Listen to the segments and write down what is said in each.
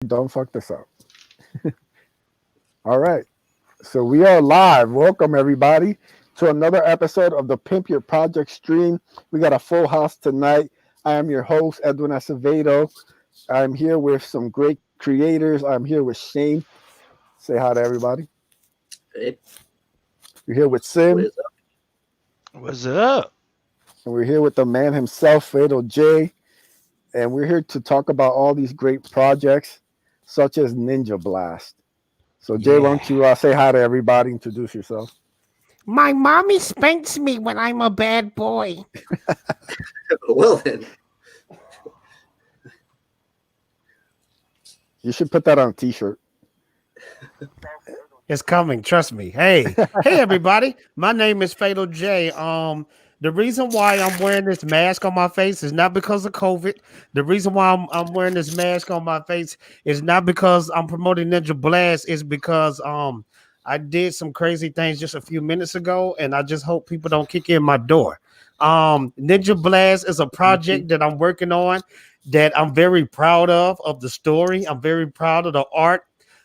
Don't fuck this up. All right. So we are live. Welcome everybody to another episode of the Pimp Your Project stream. We got a full house tonight. I am your host, Edwin Acevedo. I'm here with some great creators. I'm here with Shane. Say hi to everybody. Hey, We're here with what Sim. is up? What's up? And we're here with the man himself, FatalJay. And we're here to talk about all these great projects, such as Ninja Blast. So Jay, why Yeah. don't you say hi to everybody, introduce yourself. My mommy spanks me when I'm a bad boy. Well then, You should put that on a t-shirt. It's coming, trust me. Hey everybody. My name is FatalJay. The reason why I'm wearing this mask on my face is not because of COVID. The reason why I'm wearing this mask on my face is not because I'm promoting Ninja Blast. It's because I did some crazy things just a few minutes ago, and I just hope people don't kick in my door. Ninja Blast is a project that I'm working on that I'm very proud of the story. I'm very proud of the art.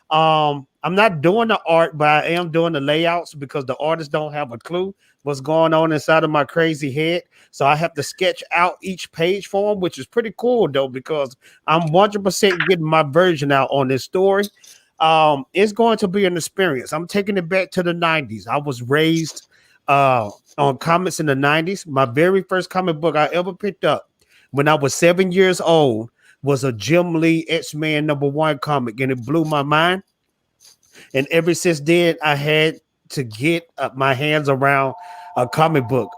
I'm not doing the art, but I am doing the layouts because the artists don't have a clue what's going on inside of my crazy head. So I have to sketch out each page for them, which is pretty cool though, because I'm 100% getting my version out on this story. It's going to be an experience. I'm taking it back to the 90s. I was raised on comics in the 90s. My very first comic book I ever picked up when I was 7 years old was a Jim Lee X-Men #1 comic, and it blew my mind. And ever since then, I had to get my hands around a comic book.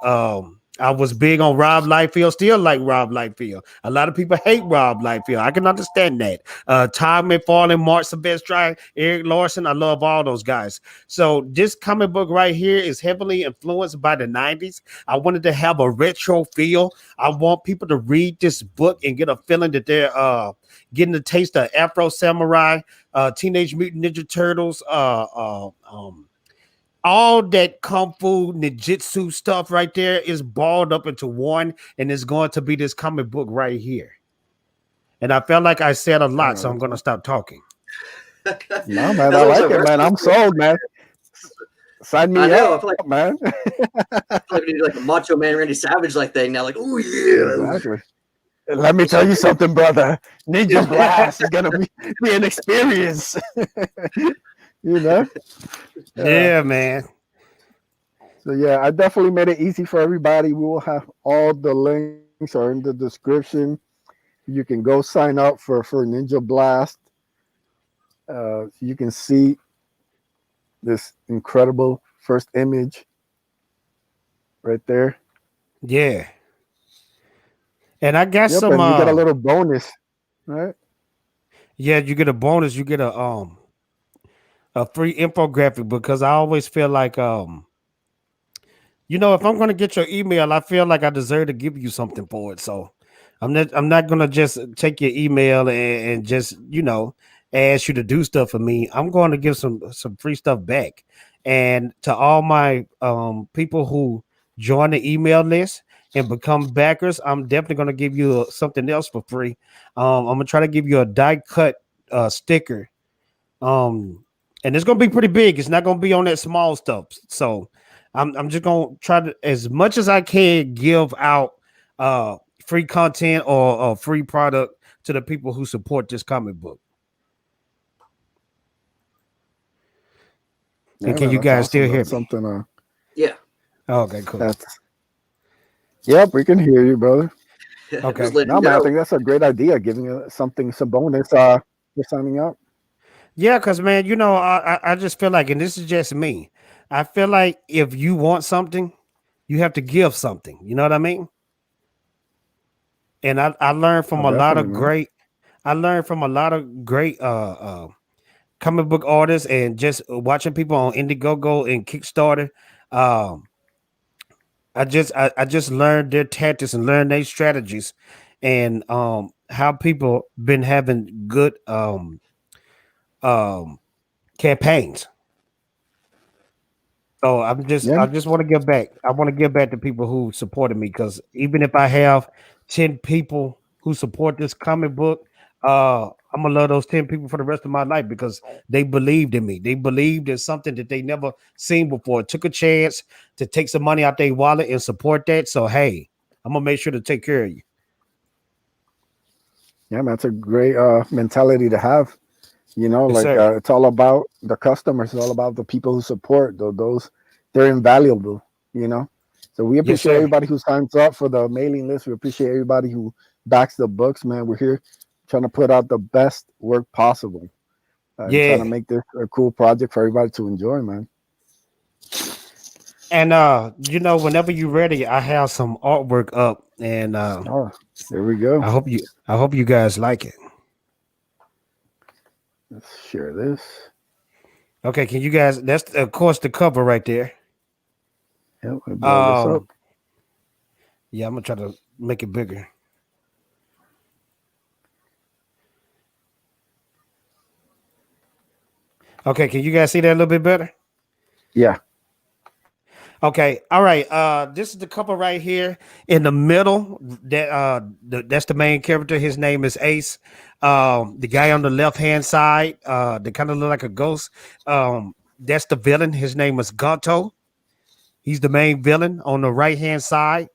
I was big on Rob Liefeld, still like Rob Liefeld. A lot of people hate Rob Liefeld. I can understand that. Todd McFarlane, Mark Silvestri, Eric Larson, I love all those guys. So this comic book right here is heavily influenced by the 90s. I wanted to have a retro feel. I want people to read this book and get a feeling that they're getting a taste of Afro Samurai, Teenage Mutant Ninja Turtles, all that kung fu ninjutsu stuff right there is balled up into one, and it's going to be this comic book right here. And I felt like I said a lot, so I'm going to stop talking. No, man, I like it, man. I'm sold, man. Sign me I up, feel like man. we need like a Macho Man Randy Savage like thing now. Like, oh yeah, Exactly. Let me tell you something, brother. Ninja Blast is gonna be an experience. You know? Yeah, man. So yeah, I definitely made it easy for everybody. We will have all the links are in the description. You can go sign up for Ninja Blast. You can see this incredible first image right there. Yeah. And I got Yep, some and you get a little bonus, right? yeah, you get a bonus, you get a free infographic, because I always feel like if I'm gonna get your email, I feel like I deserve to give you something for it. So I'm not gonna just take your email and just ask you to do stuff for me. I'm going to give some free stuff back. And to all my people who join the email list and become backers, I'm definitely gonna give you something else for free. I'm gonna try to give you a die cut sticker. And it's gonna be pretty big. It's not gonna be on that small stuff. So I'm just gonna try to, as much as I can, give out free content or free product to the people who support this comic book. Yeah, And can man, you that's guys awesome. still hear That's me? something. yeah. Okay, cool. That's yep, we can hear you, brother. Okay. Just let No, you man, I know. think that's a great idea. Giving you something, some bonus. For signing up. Yeah, because man, I just feel like, and this is just me, I feel like if you want something, you have to give something. You know what I mean? And I learned Oh, from a lot definitely, of man. great I learned from a lot of great comic book artists, and just watching people on Indiegogo and Kickstarter. Um, I just learned their tactics and learned their strategies, and how people been having good um campaigns. So I Yeah, just want to give back. I want to give back to people who supported me, because even if I have 10 people who support this comic book, I'm gonna love those 10 people for the rest of my life because they believed in me. They believed in something that they never seen before. Took a chance to take some money out their wallet and support that. So hey, I'm gonna make sure to take care of you. Yeah, man, that's a great mentality to have. You know, Yes, like sir. it's all about the customers. It's all about the people who support those. They're invaluable. You know, so we Yes, appreciate sir. everybody who signs up for the mailing list. We appreciate everybody who backs the books. Man, we're here trying to put out the best work possible and trying to Yeah. make this a cool project for everybody to enjoy. Man. And whenever you're ready, I have some artwork up, and Oh, there we go. I hope you guys like it. Let's share this. Okay, can you guys? That's of course the cover right there. Yep, we blow this up. Um, yeah, I'm gonna try to make it bigger. Okay, can you guys see that a little bit better? Yeah. Okay, all right. This is the couple right here in the middle. That's the main character. His name is Ace. The guy on the left hand side, they kind of look like a ghost. That's the villain. His name is Gonto. He's the main villain on the right hand side.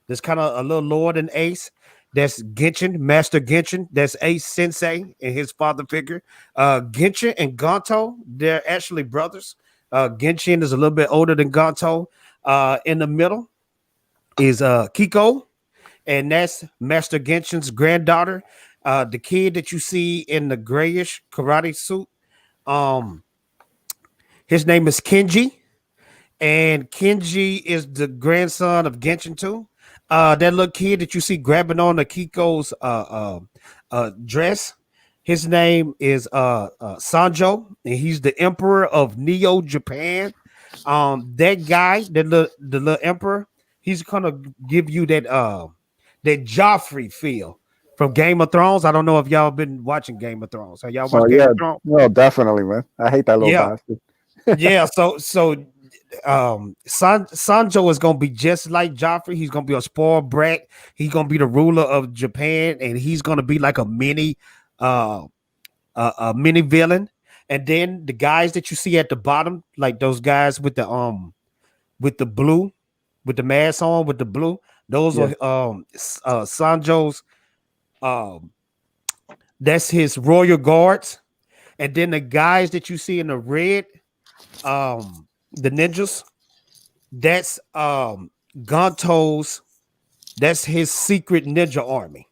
There's kind of a little lower than Ace. That's Genshin, Master Genshin. That's Ace Sensei and his father figure. Genshin and Gonto, they're actually brothers. Genshin is a little bit older than Gonto. In the middle is Kiko, and that's Master Genshin's granddaughter. The kid that you see in the grayish karate suit. Um, his name is Kenji, and Kenji is the grandson of Genshin too. That little kid that you see grabbing on the Kiko's dress, his name is Sanjo, and he's the emperor of Neo Japan. That guy, the little emperor, he's gonna give you that Joffrey feel from Game of Thrones. I don't know if y'all been watching Game of Thrones. Have y'all Oh watched Game yeah. of Thrones? No, definitely, man. I hate that little Yeah, bastard. yeah. Sanjo is gonna be just like Joffrey. He's gonna be a spoiled brat. He's gonna be the ruler of Japan, and he's gonna be like uh, a mini villain. And then the guys that you see at the bottom, like those guys with the blue, with the mask on, with the blue, those Yeah. are Sanjo's. Um, that's his royal guards. And then the guys that you see in the red, the ninjas. That's Gonto's. That's his secret ninja army.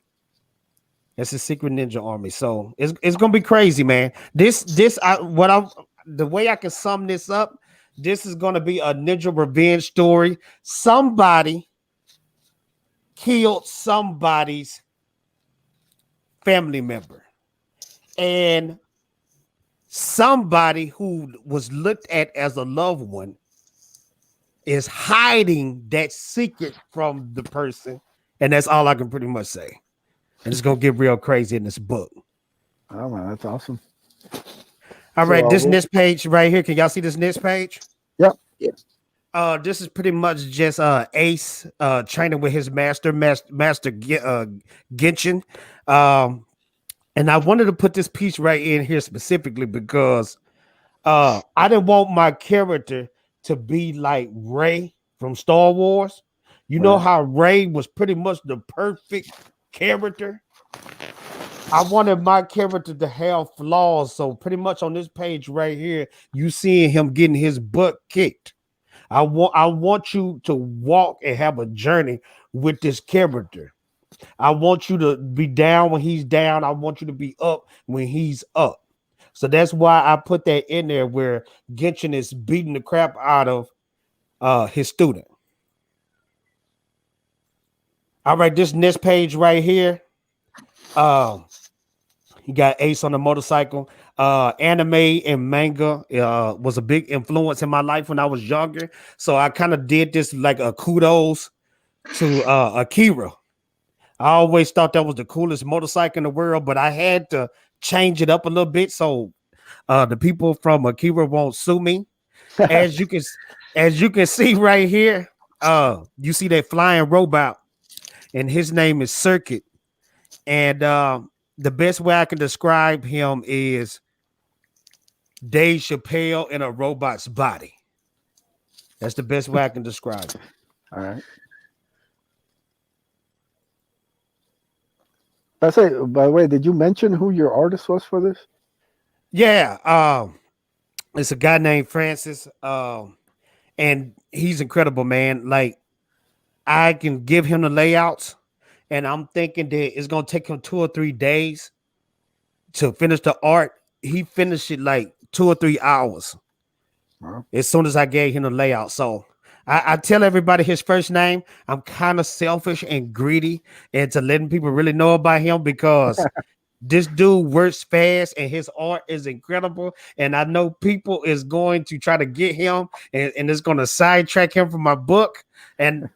That's his secret ninja army. So it's gonna be crazy, man. The way I can sum this up, this is gonna be a ninja revenge story. Somebody killed somebody's family member, and somebody who was looked at as a loved one is hiding that secret from the person, and that's all I can pretty much say. And it's gonna get real crazy in this book. Oh man, that's awesome. All So right, this next page right here. Can y'all see this next page? yep. This is pretty much just Ace training with his master Genshin. And I wanted to put this piece right in here specifically because I didn't want my character to be like Rey from Star Wars. You know Right. how Rey was pretty much the perfect character. I wanted my character to have flaws. So pretty much on this page right here, you seeing him getting his butt kicked. I want you to walk and have a journey with this character. I want you to be down when he's down. I want you to be up when he's up. So that's why I put that in there where Genshin is beating the crap out of his student. All right, this next page right here. You got Ace on the motorcycle. Anime and manga was a big influence in my life when I was younger. So I kind of did this like a kudos to Akira. I always thought that was the coolest motorcycle in the world, but I had to change it up a little bit so the people from Akira won't sue me. As you can as you can see right here, you see that flying robot, and his name is Circuit. And the best way I can describe him is Dave Chappelle in a robot's body. That's the best way I can describe him. All right. I say, by the way, did you mention who your artist was for this? Yeah, it's a guy named Francis, and he's incredible, man. Like I can give him the layouts, and I'm thinking that it's gonna take him 2 or 3 days to finish the art. He finished it like 2 or 3 hours Wow. as soon as I gave him the layout. So I tell everybody his first name. I'm kind of selfish and greedy into letting people really know about him because this dude works fast and his art is incredible. And I know people is going to try to get him and it's going to sidetrack him from my book. And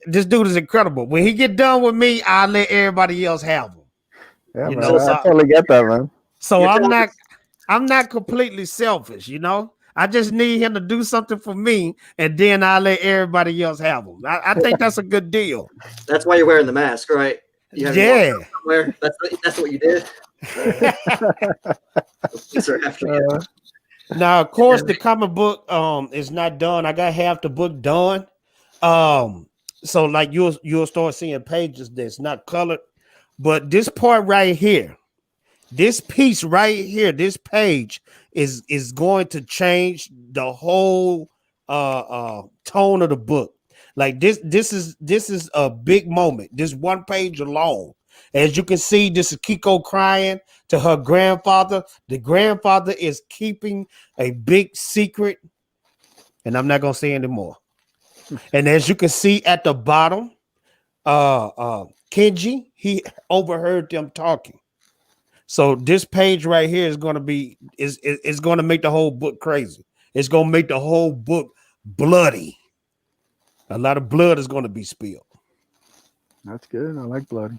this dude is incredible. When he get done with me, I'll let everybody else have him. Yeah, You man, know, I totally get that, man. So You're I'm not completely selfish, you know. I just need him to do something for me, and then I'll let everybody else have them. I think that's a good deal. That's why you're wearing the mask, right? You haven't walked Yeah. out somewhere. That's what you did. Police are after you. Now, of course, the comic book is not done. I got half the book done. So like you'll start seeing pages that's not colored, but this part right here, this piece right here, this page is going to change the whole tone of the book. Like this is a big moment. This one page alone. As you can see, this is Kiko crying to her grandfather. The grandfather is keeping a big secret, and I'm not gonna say anymore. And as you can see at the bottom, Kenji, he overheard them talking. So this page right here is going to be is going to make the whole book crazy. It's going to make the whole book bloody. A lot of blood is going to be spilled. That's good. I like bloody.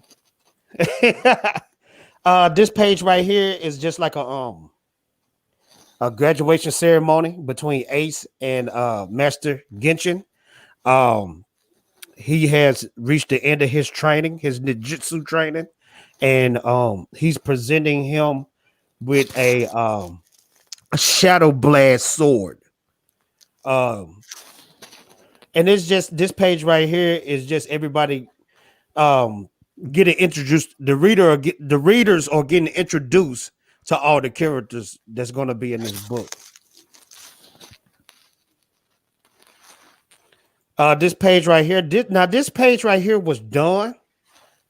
This page right here is just like a graduation ceremony between Ace and Master Genshin. He has reached the end of his training, his ninjutsu training, and he's presenting him with a shadow blast sword. And it's just this page right here is just everybody getting introduced. The readers are getting introduced to all the characters that's going to be in this book. This page right here. This page right here was done,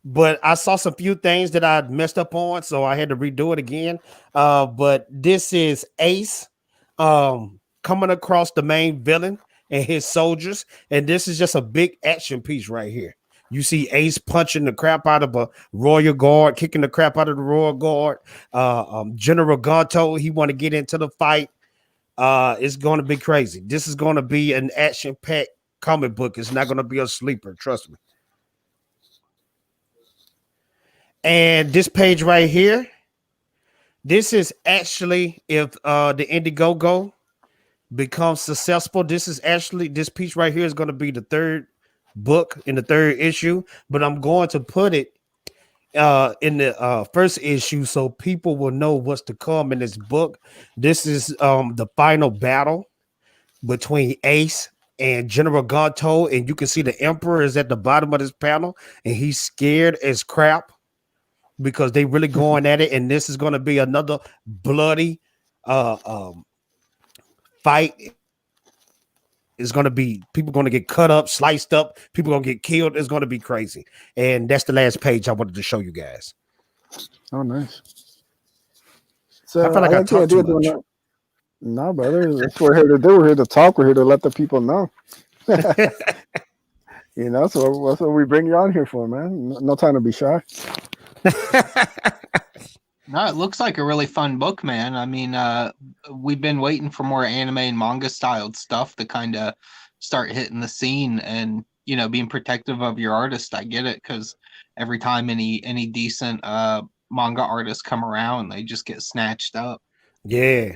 but I saw some few things that I messed up on, so I had to redo it again. But this is Ace coming across the main villain and his soldiers, and this is just a big action piece right here. You see Ace punching the crap out of a royal guard, kicking the crap out of the royal guard. General Gonto, he want to get into the fight. It's going to be crazy. This is going to be an action-packed comic book. It's not going to be a sleeper, trust me. And this page right here, this is actually if the Indiegogo becomes successful. This piece right here is going to be the third book in the third issue, but I'm going to put it in the first issue so people will know what's to come in this book. This is the final battle between Ace and General Gonto, and you can see the Emperor is at the bottom of this panel, and he's scared as crap because they really going at it, and this is going to be another bloody fight. It's going to be people going to get cut up, sliced up, people going to get killed. It's going to be crazy. And that's the last page I wanted to show you guys. Oh, nice. So I feel like I talked too much. No, brother. That's what we're here to do. We're here to talk. We're here to let the people know. You know, so that's what we bring you on here for, man. No time to be shy. No, it looks like a really fun book, man. I mean, we've been waiting for more anime and manga styled stuff to kind of start hitting the scene, and you know, being protective of your artist. I get it, because every time any decent manga artists come around, they just get snatched up. Yeah.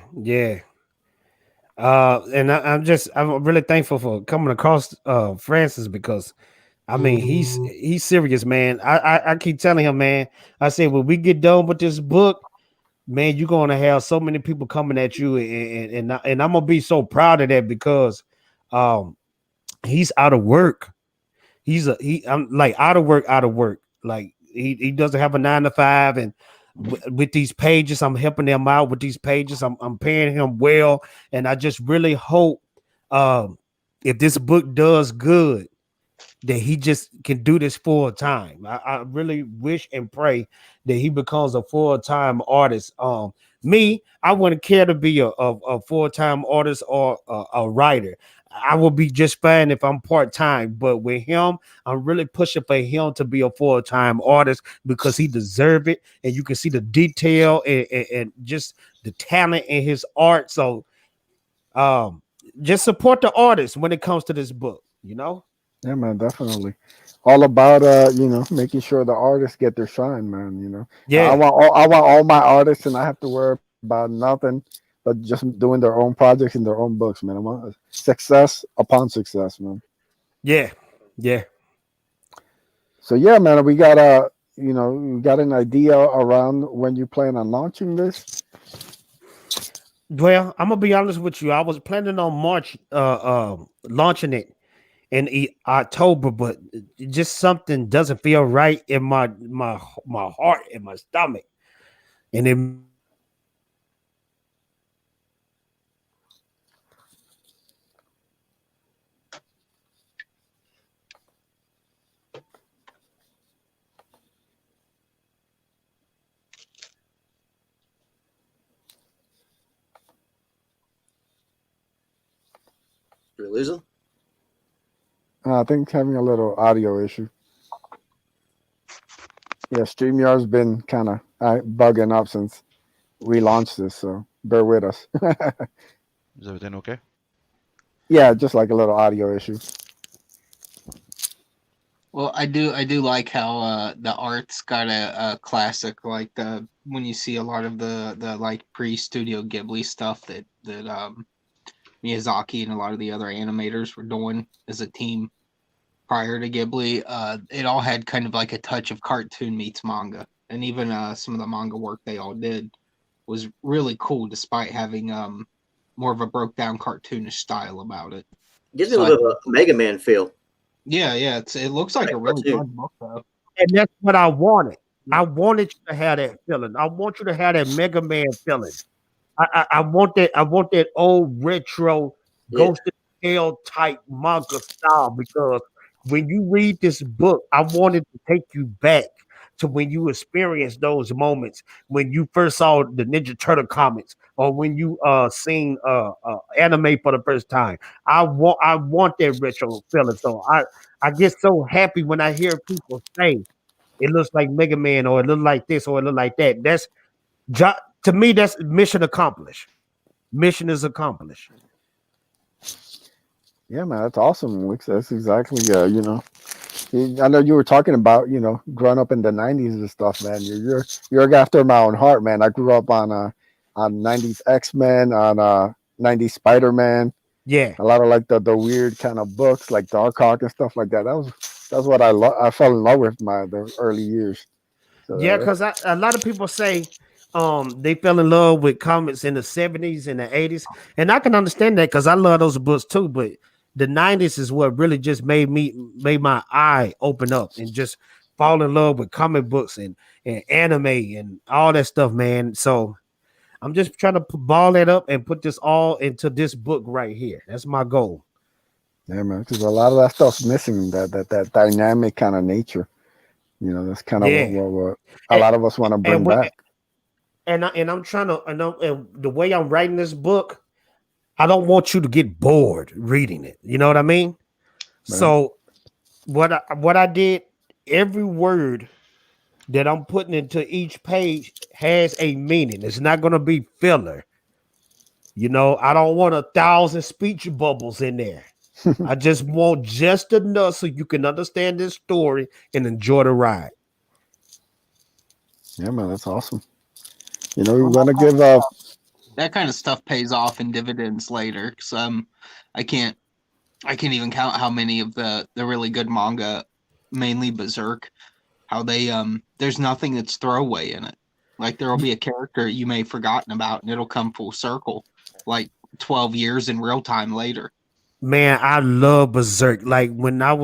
And I'm really thankful for coming across Francis, because I mean, he's serious, man. I keep telling him, man. I said, when we get done with this book, man, you're gonna have so many people coming at you, and I'm gonna be so proud of that because um he's out of work. I'm like out of work. Like he doesn't have a 9 to 5, and with these pages, I'm helping them out with these pages. I'm paying him well, and I just really hope if this book does good, that he just can do this full time. I really wish and pray that he becomes a full time artist. Me, I wouldn't care to be a full time artist or a writer. I will be just fine if I'm part time. But with him, I'm really pushing for him to be a full time artist because he deserves it, and you can see the detail and just the talent in his art. So, um, just support the artist when it comes to this book. You know. Yeah, man, definitely. All about making sure the artists get their shine, man. Yeah. I want all my artists and I have to worry about nothing but just doing their own projects and their own books, man. I want success upon success, man. Yeah. Yeah. So yeah, man, we got an idea around when you plan on launching this. Well, I'm gonna be honest with you. I was planning on March launching it in October, but just something doesn't feel right in my heart and my stomach. And then Did we lose him? I think having a little audio issue. Yeah, StreamYard's been kind of bugging up since we launched this, so bear with us. Is everything okay? Yeah, just like a little audio issue. Well, I do like how the art's got a classic, like the when you see a lot of the like pre-Studio Ghibli stuff that Miyazaki and a lot of the other animators were doing as a team prior to Ghibli. It all had kind of like a touch of cartoon meets manga, and even some of the manga work they all did was really cool, despite having more of a broke down cartoonish style about it. Gives me a little bit of a Mega Man feel. Yeah, it looks like a really fun book though. and that's what I wanted. I wanted you to have that feeling. I want you to have that Mega Man feeling. I want that. I want that old retro Ghost in the Shell type manga style because when you read this book, I wanted to take you back to when you experienced those moments when you first saw the Ninja Turtle comics or when you seen anime for the first time. I want that retro feeling. So I get so happy when I hear people say it looks like Mega Man or it looks like this or it looks like that. To me, that's mission accomplished. Mission is accomplished. Yeah, man, that's awesome, Wix. That's exactly, I know you were talking about, growing up in the '90s and stuff, man. You're after my own heart, man. I grew up on '90s X-Men, on '90s Spider-Man. Yeah, A lot of like the weird kind of books, like Darkhawk and stuff like that. That's what I fell in love with the early years. So yeah, because a lot of people say they fell in love with comics in the '70s and the '80s, and I can understand that because I love those books too. But the '90s is what really just made my eye open up and just fall in love with comic books and anime and all that stuff, man. So I'm just trying to ball that up and put this all into this book right here. That's my goal. yeah, man, because a lot of that stuff's missing, that dynamic kind of nature. That's kind of Yeah, what a and lot of us want to bring and, back. I'm trying to and the way I'm writing this book, I don't want you to get bored reading it. You know what I mean? Right. So what I did, every word that I'm putting into each page has a meaning. It's not going to be filler. I don't want 1,000 speech bubbles in there. I just want just enough so you can understand this story and enjoy the ride. Yeah, man, that's awesome. We want to give That kind of stuff pays off in dividends later. Because I can't even count how many of the really good manga mainly Berserk, how they there's nothing that's throwaway in it. Like there will be a character you may have forgotten about, and it'll come full circle, like 12 years in real time later. Man, I love Berserk. Like when I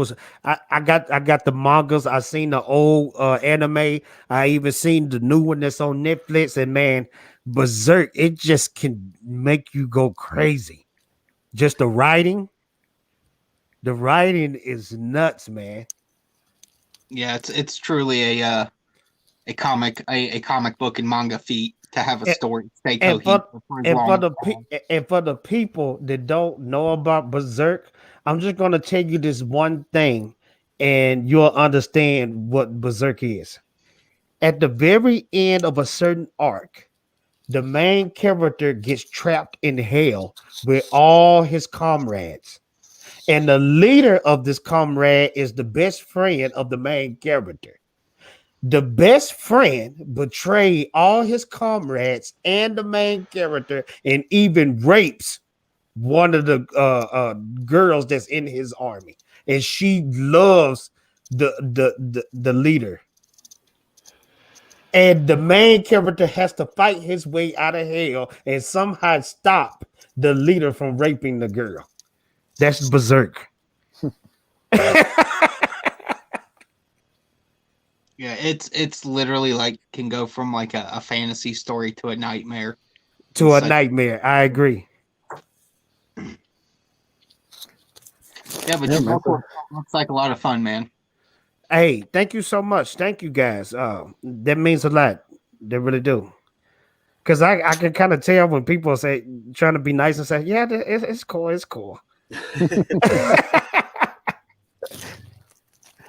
got the mangas. I seen the old anime. I even seen the new one that's on Netflix. And man, Berserk, it just can make you go crazy. Just the writing is nuts, man. Yeah, it's truly a comic book and manga feat to have a And, story stay and cohesive for for as and for long. the and for the people that don't know about Berserk, I'm just gonna tell you this one thing, and you'll understand what Berserk is. At the very end of a certain arc, the main character gets trapped in hell with all his comrades. And the leader of this comrade is the best friend of the main character. The best friend betrayed all his comrades and the main character and even rapes one of the girls that's in his army. And she loves the leader. And the main character has to fight his way out of hell and somehow stop the leader from raping the girl. That's Berserk. Yeah, it's literally like can go from like a fantasy story to a nightmare. To a Such- nightmare. I agree. Yeah, but Yeah, your man. book looks like a lot of fun, man. Hey, thank you so much. Thank you guys. That means a lot. They really do. Because I can kind of tell when people say trying to be nice and say, yeah, it's cool, it's cool.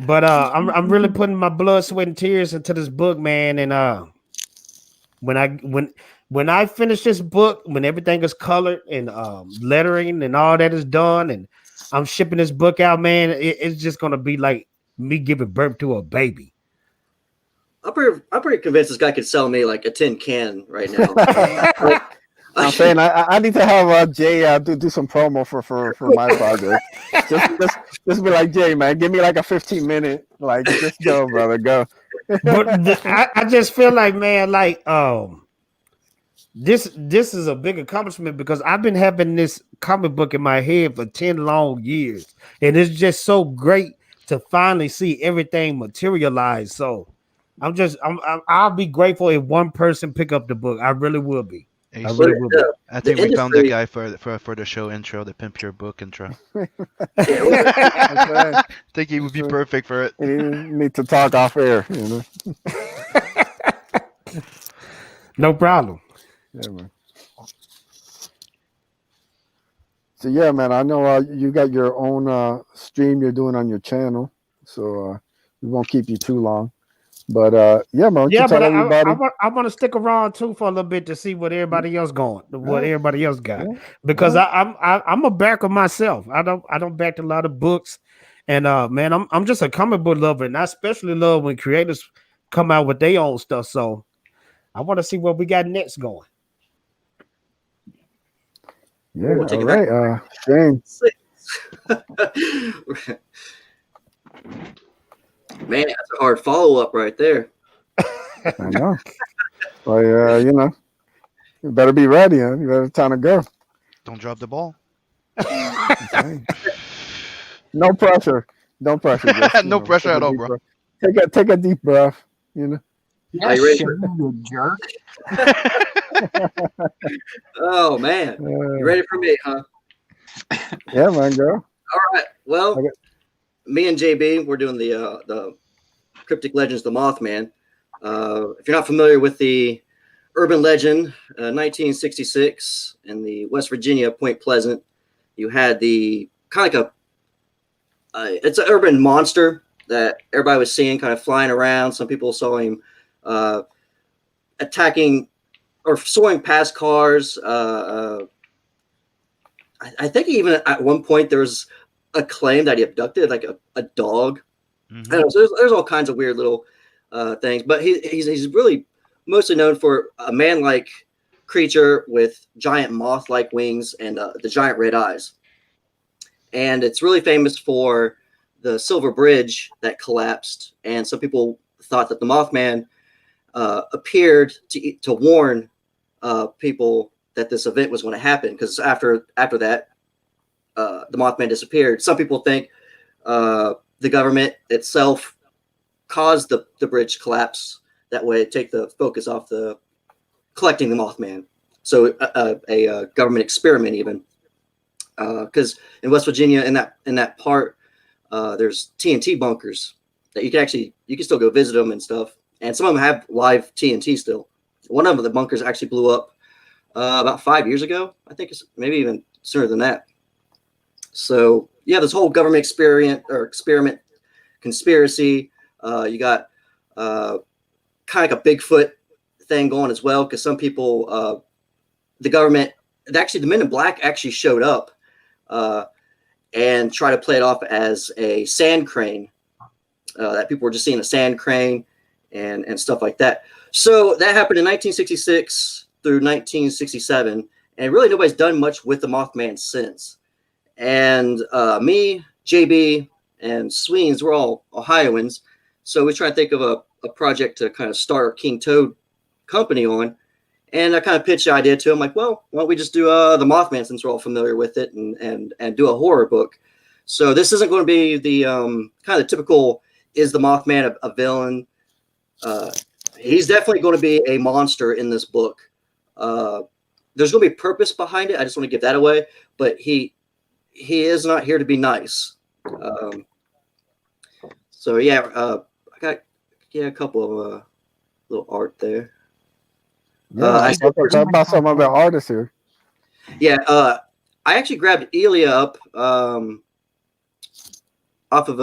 But I'm really putting my blood, sweat, and tears into this book, man. And when I when I finish this book, when everything is colored and lettering and all that is done, and I'm shipping this book out, man, it's just gonna be like me giving birth to a baby. I'm pretty convinced this guy could sell me like a tin can right now. I'm saying I need to have Jay do some promo for my project. Just be like, Jay, man, give me like a 15-minute, like just go, brother, go. But I just feel like, man, like this is a big accomplishment because I've been having this comic book in my head for 10 long years, and it's just so great to finally see everything materialize. So I'll be grateful if one person pick up the book. I really will be. I Ace, But really will be. I the think we found the industry, guy for the show intro, the Pimp Your Book intro. yeah, Okay. I think he would be perfect for it. You need to talk off air, you know. No problem. Yeah, man. So yeah, man, I know you got your own stream you're doing on your channel, so we won't keep you too long. But yeah, man, why don't you Yeah, but tell everybody? I want to stick around too for a little bit to see what everybody else what Yeah. everybody else got, Yeah. because Yeah. I'm a backer myself. I don't back a lot of books, and man, I'm just a comic book lover, and I especially love when creators come out with their own stuff. So I want to see what we got next going. Yeah, we'll take all it back. right. Shane. Man, that's a hard follow up right there. I know. Well, you know, you better be ready, huh? You better time to go. Don't drop the ball. Okay. No pressure. Don't pressure. Just, No pressure take a at all, deep bro. breath. Take a deep breath. You know. Yeah, Are you ready shit, you jerk. Oh man, you ready for me, huh? Yeah, man, go. All right. Well, Okay. me and JB, we're doing the Cryptic Legends, the Mothman. If you're not familiar with the urban legend, 1966 in the West Virginia Point Pleasant, you had the kind of like it's an urban monster that everybody was seeing kind of flying around. Some people saw him attacking or soaring past cars. I think even at one point there was a claim that he abducted like a dog. Mhm. I don't know, so there's all kinds of weird little things, but he's really mostly known for a man-like creature with giant moth-like wings and the giant red eyes. And it's really famous for the Silver Bridge that collapsed, and some people thought that the Mothman appeared to warn people that this event was going to happen, because after that, the Mothman disappeared. Some people think the government itself caused the bridge collapse. That way, take the focus off the collecting the Mothman. So a government experiment, even because in West Virginia, in that part, there's TNT bunkers that you can still go visit them and stuff. And some of them have live TNT still. One of the bunkers actually blew up about 5 years ago. I think it's maybe even sooner than that. So yeah, this whole government experiment conspiracy. You got kind of like a Bigfoot thing going as well, because some people, the government, the Men in Black actually showed up and try to play it off as a sand crane, that people were just seeing a sand crane and stuff like that. So that happened in 1966 through 1967, and really nobody's done much with the Mothman since. And me, JB, and Sweens, we're all Ohioans, so we try to think of a project to kind of start our King Toad company on. And I kind of pitched the idea to him, like, well, why don't we just do the Mothman, since we're all familiar with it, and do a horror book. So this isn't going to be the kind of the typical, is the Mothman a villain? He's definitely going to be a monster in this book. There's going to be purpose behind it. I just want to give that away. But he is not here to be nice. So yeah, I got a couple of little art there. Yeah, talk about some of the artists here. Yeah, I actually grabbed Elia up off of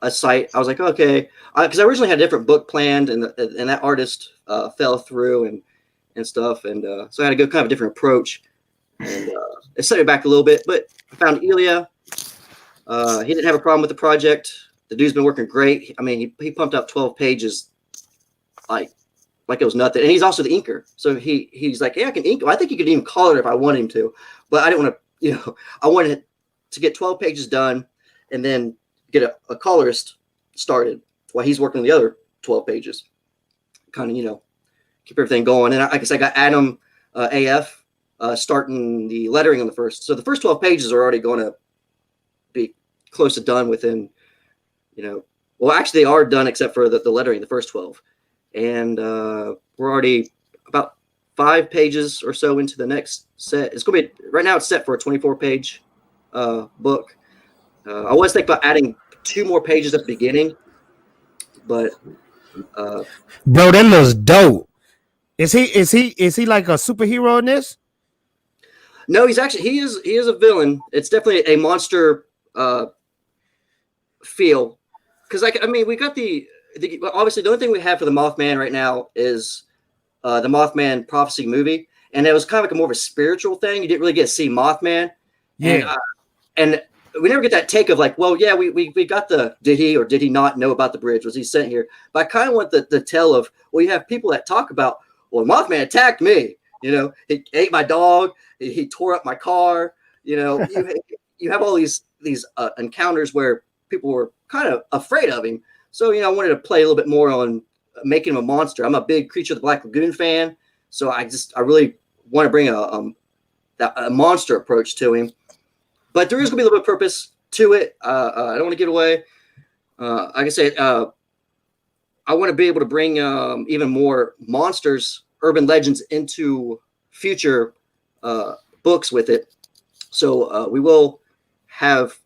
a site. I was like, okay, because I originally had a different book planned, and that artist fell through and stuff, and so I had to go kind of a different approach, and it set me back a little bit. But I found Elia. He didn't have a problem with the project. The dude's been working great. I mean, he pumped out 12 pages like it was nothing. And he's also the inker. So he's like, yeah, I can ink. I think he could even color it if I want him to. But I didn't want to, I wanted to get 12 pages done and then get a colorist started while he's working on the other 12 pages. Kind of, keep everything going. And I guess I got Adam AF starting the lettering on the first. So the first 12 pages are already going to be close to done within, well, actually they are done except for the lettering, the first 12. And we're already about 5 pages or so into the next set. It's going to be, right now it's set for a 24-page book. I was thinking about adding 2 more pages at the beginning, but bro, that looks dope. Is he like a superhero in this? No, he is a villain. It's definitely a monster feel, because we got obviously the only thing we have for the Mothman right now is the Mothman Prophecy movie, and it was kind of like more of a spiritual thing. You didn't really get to see Mothman, and we never get that take of like, well, yeah, we got the did he or did he not know about the bridge? Was he sent here? But I kind of want the tell of, well, you have people that talk about, well, Mothman attacked me. He ate my dog. He tore up my car. You have all these encounters where people were kind of afraid of him. So, I wanted to play a little bit more on making him a monster. I'm a big Creature of the Black Lagoon fan, so I really want to bring a monster approach to him. But there is going to be a little bit of purpose to it. I don't want to give away. Like I said, I want to be able to bring even more monsters, urban legends into future books with it. So we will have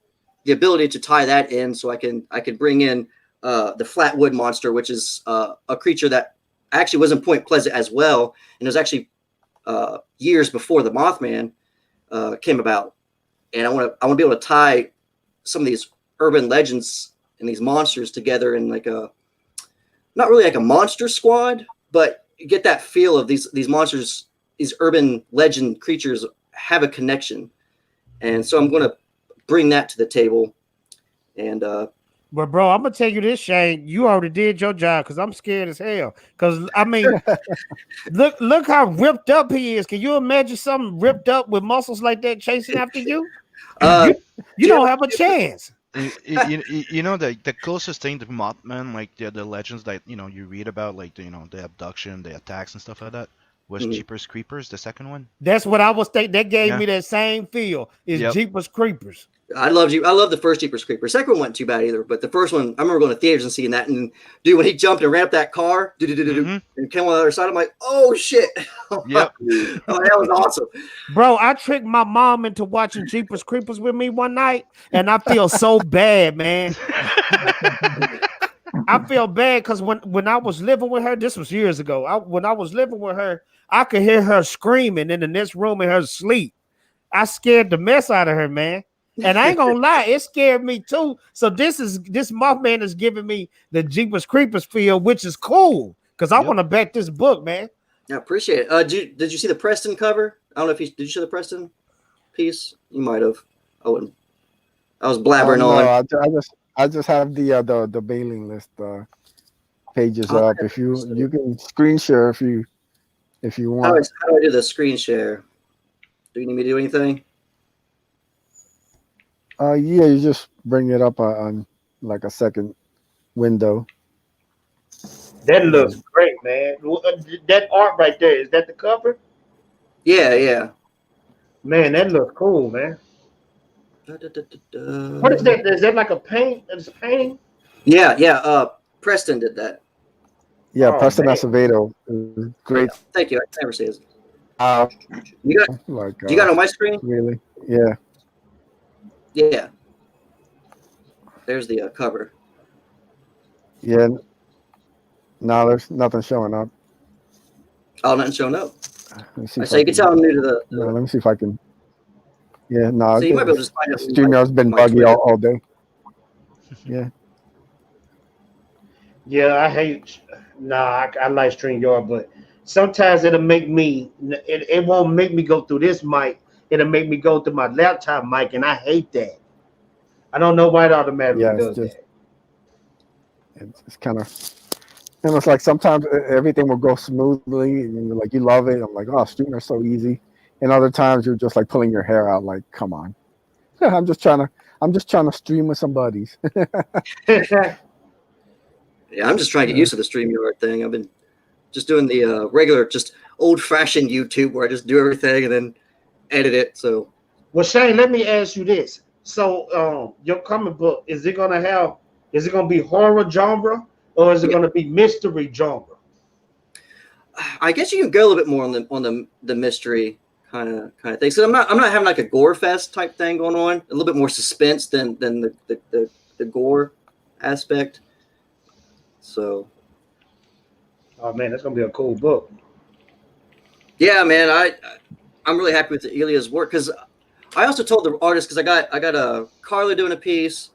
the ability to tie that in, so I can bring in the Flatwood monster, which is a creature that actually was in Point Pleasant as well, and it was actually years before the Mothman came about. And I want to be able to tie some of these urban legends and these monsters together in like not really like a monster squad, but you get that feel of these monsters, these urban legend creatures have a connection. And so I'm going to bring that to the table. And but bro, I'm gonna tell you this, Shane. You already did your job, because I'm scared as hell. Because look how ripped up he is. Can you imagine something ripped up with muscles like that chasing after you? You don't have a chance. You know the closest thing to Mothman, like the legends that you read about, like the abduction, the attacks and stuff like that, was Mhm. Jeepers Creepers, the second one. That's what I was thinking. That gave Yeah. me that same feel. Is Yep. Jeepers Creepers. I love the first Jeepers Creepers. Second one wasn't too bad either, but the first one, I remember going to theaters and seeing that. And dude, when he jumped and ran up that car, Hmm. and came on the other side, I'm like, oh shit! Oh, Yep. that was awesome. Bro, I tricked my mom into watching Jeepers Creepers with me one night, and I feel so bad, man. I feel bad because when I was living with her, this was years ago. When I was living with her, I could hear her screaming in the next room in her sleep. I scared the mess out of her, man. And I ain't gonna lie, it scared me too. So this Mothman is giving me the Jeepers Creepers feel, which is cool because I Yep. want to back this book, man. I appreciate it. Did you see the Preston cover? I don't know if did you show the Preston piece? You might have. I wouldn't. I was blabbering no, on. I just have the mailing list pages Oh, up. If you can screen share if you How want. do I do the screen share? Do you need me to do anything? Yeah, you just bring it up on like a second window. That looks great, man. That art right there, is that the cover? Yeah. Man, that looks cool, man. What is that? Is that like a paint? Is it painting? Yeah. Preston did that. Yeah, Oh, Preston man. Acevedo is great. Thank you. I can never say his. Uh, You got like you got it on my screen? really, yeah. Yeah. There's the cover. Yeah. No, there's nothing showing up. Oh, nothing showing up. Let me see if So I you can tell I'm new to the. No, let me see if I can. Yeah, no. So you might be able to just find it. StreamYard's been my buggy Twitter. all day. Yeah. Yeah, I hate. Nah, I like StreamYard, but sometimes it'll make me. It won't make me go through this mic. It'll make me go through my laptop mic, and I hate that. I don't know why it automatically Yeah, it's does just that. it's kind of. And it's like sometimes everything will go smoothly, and you're like, you love it. I'm like, oh, StreamYard's so easy. And other times you're just like pulling your hair out, like, come on. I'm just trying to stream with some buddies. Yeah, I'm just trying to get used to the StreamYard thing. I've been just doing the regular, just old-fashioned YouTube where I just do everything and then edit it. So Well, Shane, let me ask you this. So, your comic book, is it gonna be horror genre or is it gonna be mystery genre? I guess you can go a little bit more on the mystery kind of thing. So I'm not having like a gore fest type thing going on. A little bit more suspense than the gore aspect. So Oh man, that's gonna be a cool book. yeah, man, I'm really happy with Elia's work because I also told the artist because I got a Carla doing a piece.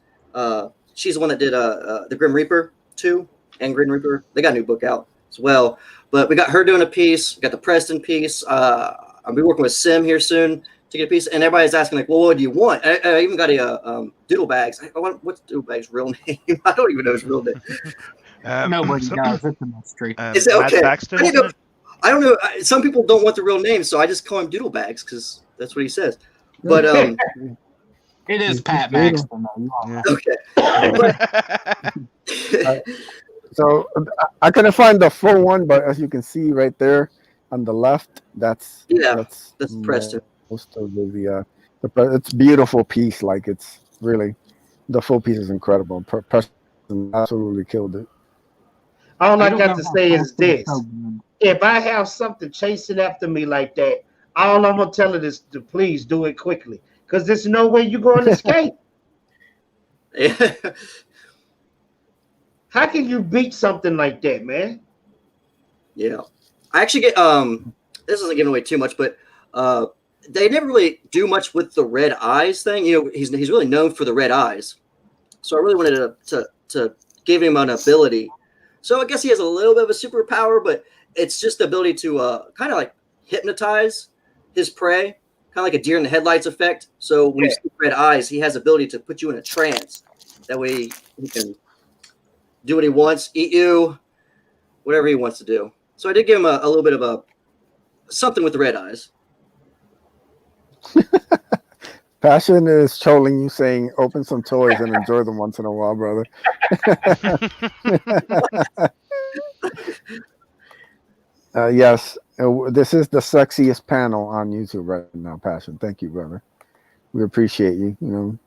She's the one that did the Grim Reaper 2 and Grim Reaper. They got a new book out as well. But we got her doing a piece. We got the Preston piece. I'll be working with Sim here soon to get a piece. And everybody's asking like, well, what do you want? I even got a Doodle Bags. What's Doodle Bags' real name? I don't even know his real name. Nobody does. It's a mystery. Is it Matt okay? Baxter, I isn't it? don't know. Some people don't want the real name, so I just call him Doodle Bags because that's what he says. But It is Pat Doodle. Baxter. Though. You are okay. right. So I couldn't find the full one, but as you can see right there on the left, that's Preston. most of it's beautiful piece. Like it's really the full piece is incredible. Preston absolutely killed it. All I don't got know to how say is Baxter this: so good. if I have something chasing after me like that, all I'm gonna tell it is to please do it quickly, because there's no way you're going to escape. How can you beat something like that, man? Yeah, I actually get this isn't giving away too much, but they never really do much with the red eyes thing. You know, he's really known for the red eyes, so I really wanted to give him an ability. So I guess he has a little bit of a superpower, but it's just the ability to kind of like hypnotize his prey, kind of like a deer in the headlights effect. So when you see red eyes, he has the ability to put you in a trance. That way he can do what he wants, eat you, whatever he wants to do. So I did give him a little bit of something with the red eyes. Passion is trolling you, saying, "Open some toys and enjoy them once in a while, brother." Yes, this is the sexiest panel on YouTube right now. Passion, thank you, brother. We appreciate you.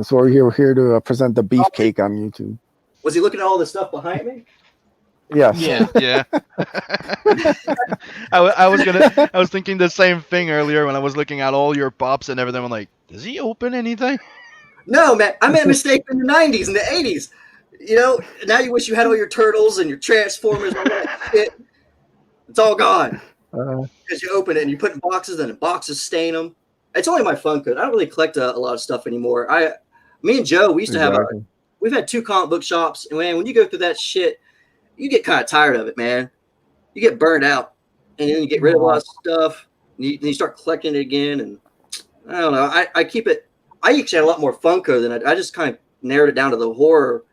So we're here to present the beefcake on YouTube. Was he looking at all the stuff behind me? Yes. Yeah. Yeah. I was thinking the same thing earlier when I was looking at all your pops and everything. I'm like, does he open anything? No, man. I made a mistake in the 90s and the 80s. Now you wish you had all your turtles and your Transformers and all that shit. It's all gone. Because you open it and you put in boxes and the boxes stain them. It's only my fun code. I don't really collect a lot of stuff anymore. Me and Joe, we used to have we've had 2 comic book shops, and man, when you go through that shit, you get kind of tired of it, man. You get burned out, and then you get rid of a lot of stuff, and you start collecting it again, and I don't know. I keep it. I actually had a lot more Funko than I just kind of narrowed it down to the horror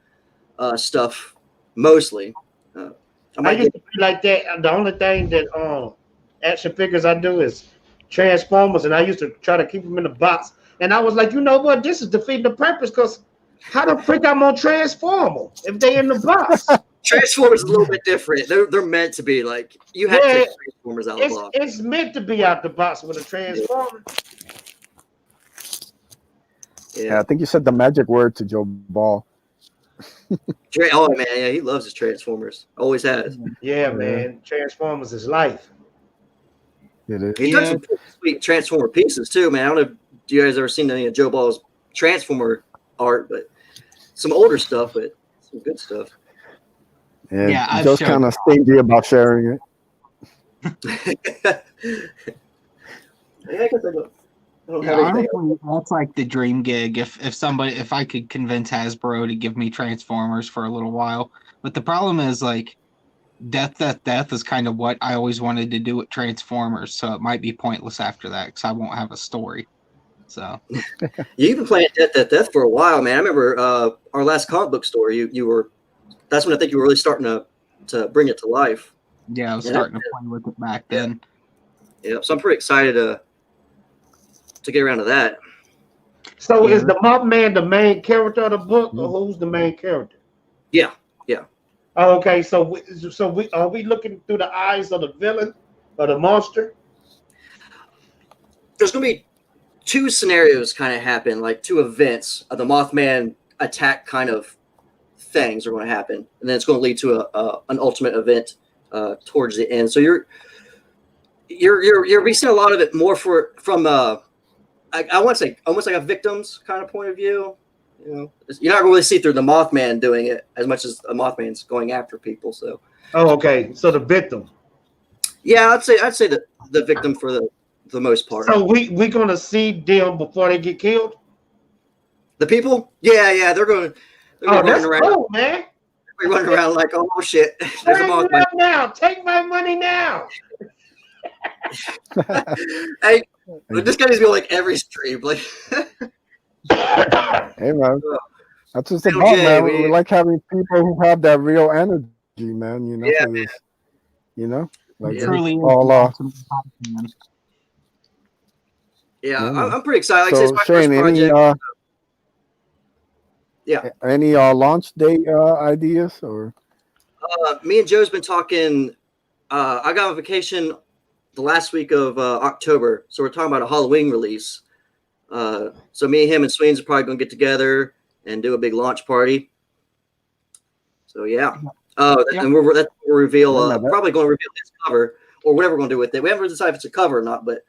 stuff mostly. I used to be like that. The only thing that action figures I do is Transformers, and I used to try to keep them in the box. And I was like, you know what? This is defeating the purpose, because how the freak I'm gonna transform them if they in the box? Transformers is a little bit different. They're meant to be like you have to take Transformers out of the box. It's meant to be out the box with a Transformer. Yeah, I think you said the magic word to Joe Ball. Oh man, yeah, he loves his Transformers. Always has. Yeah, man. Transformers is life. It is. He's done some pretty sweet Transformer pieces too, man. I don't know if you guys ever seen any of Joe Ball's Transformer art, but some older stuff, but some good stuff. Yeah, Joe's kind of stingy about sharing it. Yeah, I guess I don't have Honestly, anything. that's like the dream gig. If I could convince Hasbro to give me Transformers for a little while. But the problem is, like, Death is kind of what I always wanted to do with Transformers, so it might be pointless after that because I won't have a story. So You've been playing Death for a while, man. I remember our last comic book store. You were. That's when I think you were really starting to bring it to life. yeah, I was starting to play with it back then. Yeah, so I'm pretty excited to get around to that. So is the Mothman the main character of the book, or who's the main character? Yeah. Oh, okay, so are we looking through the eyes of the villain or the monster? There's going to be 2 scenarios kind of happen, like 2 events of the Mothman attack kind of things are going to happen, and then it's going to lead to an ultimate event towards the end. So you're seeing a lot of it more from I want to say almost like a victim's kind of point of view. You're not going to really see through the Mothman doing it as much as a Mothman's going after people. So okay, so the victim. Yeah, I'd say the victim for the most part. So we gonna see them before they get killed. The people, yeah, they're going. Oh, that's around. cool, man. We're running around like, oh shit, there's a Mothman now. Take my money now. Hey, this guy needs to be like every stream, like. Hey man, that's just about, man. We like having people who have that real energy, man. Yeah, man. Like Truly all I'm pretty excited. Like I So say, it's my Shane, first project. any launch date ideas or? Me and Joe's been talking. I got on vacation the last week of October, so we're talking about a Halloween release. So me, him, and Sweens are probably going to get together and do a big launch party. So yeah. And we're reveal probably going to reveal his cover or whatever we're going to do with it. We haven't decided if it's a cover or not, but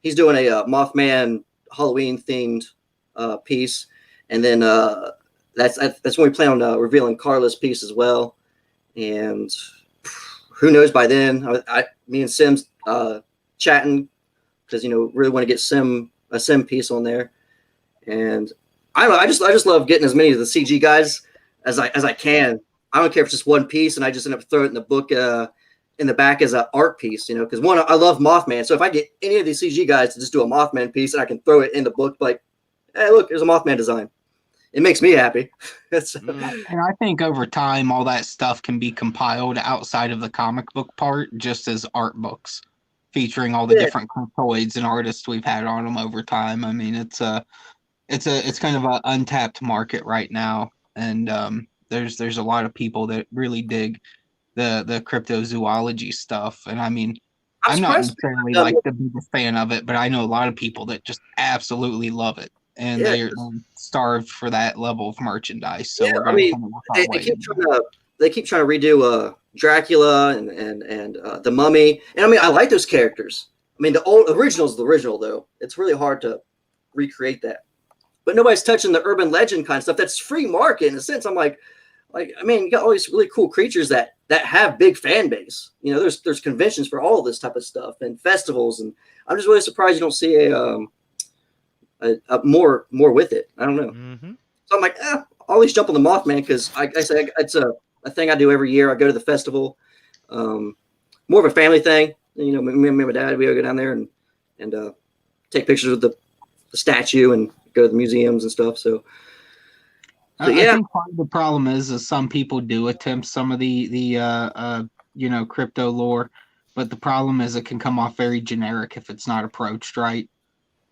he's doing a Mothman Halloween themed piece, and then that's when we plan on revealing Carla's piece as well. And who knows by then? Me and Sim's chatting because really want to get a Sim piece on there, and I don't know. I just love getting as many of the CG guys as I can. I don't care if it's just one piece, and I just end up throwing it in the book in the back as an art piece, because one, I love Mothman. So if I get any of these CG guys to just do a Mothman piece, and I can throw it in the book, like, hey, look, there's a Mothman design. It makes me happy. And I think over time, all that stuff can be compiled outside of the comic book part, just as art books. featuring all the Yeah. different cryptoids and artists we've had on them over time. I mean, it's kind of an untapped market right now, and there's a lot of people that really dig the cryptozoology stuff. And I mean, I'm not surprised. necessarily like the biggest fan of it, but I know a lot of people that just absolutely love it, and Yeah, they're starved for that level of merchandise. So Yeah, we're I gonna mean, kind of work our they way. keep trying to redo Dracula and the Mummy, and I mean I like those characters. I mean the original is the original though. It's really hard to recreate that, but nobody's touching the urban legend kind of stuff. That's free market in a sense. I'm like I mean you got all these really cool creatures that have big fan base. You know, there's conventions for all this type of stuff and festivals, and I'm just really surprised you don't see a more with it. I don't know. Mm-hmm. So I'm like, I'll always jump on the Mothman because I say it's a thing I do every year. I go to the festival, more of a family thing. You know, me and my dad, we go down there and take pictures with the statue and go to the museums and stuff. So I yeah, think part of the problem is some people do attempt some of the crypto lore, but the problem is it can come off very generic if it's not approached right.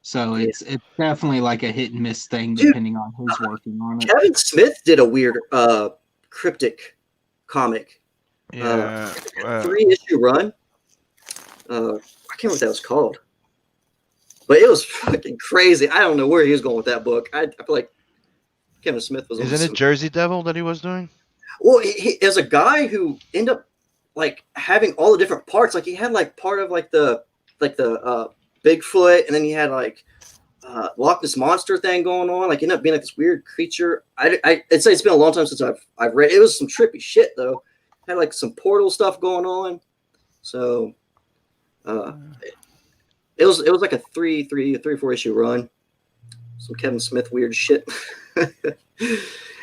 So it's definitely like a hit and miss thing depending on who's working on it. Kevin Smith did a weird cryptic comic. Yeah. 3-issue run. I can't remember what that was called, but it was fucking crazy. I don't know where he was going with that book. I feel like Kevin Smith was. Isn't it Jersey Devil that he was doing? Well, he as a guy who ended up like having all the different parts. Like he had like part of like the Bigfoot, and then he had like Loch Ness monster thing going on. Like ended up being like this weird creature. I'd say it's been a long time since I've read. It was some trippy shit though. Had like some portal stuff going on. So it was like a 3 or 4 issue run. Some Kevin Smith weird shit. It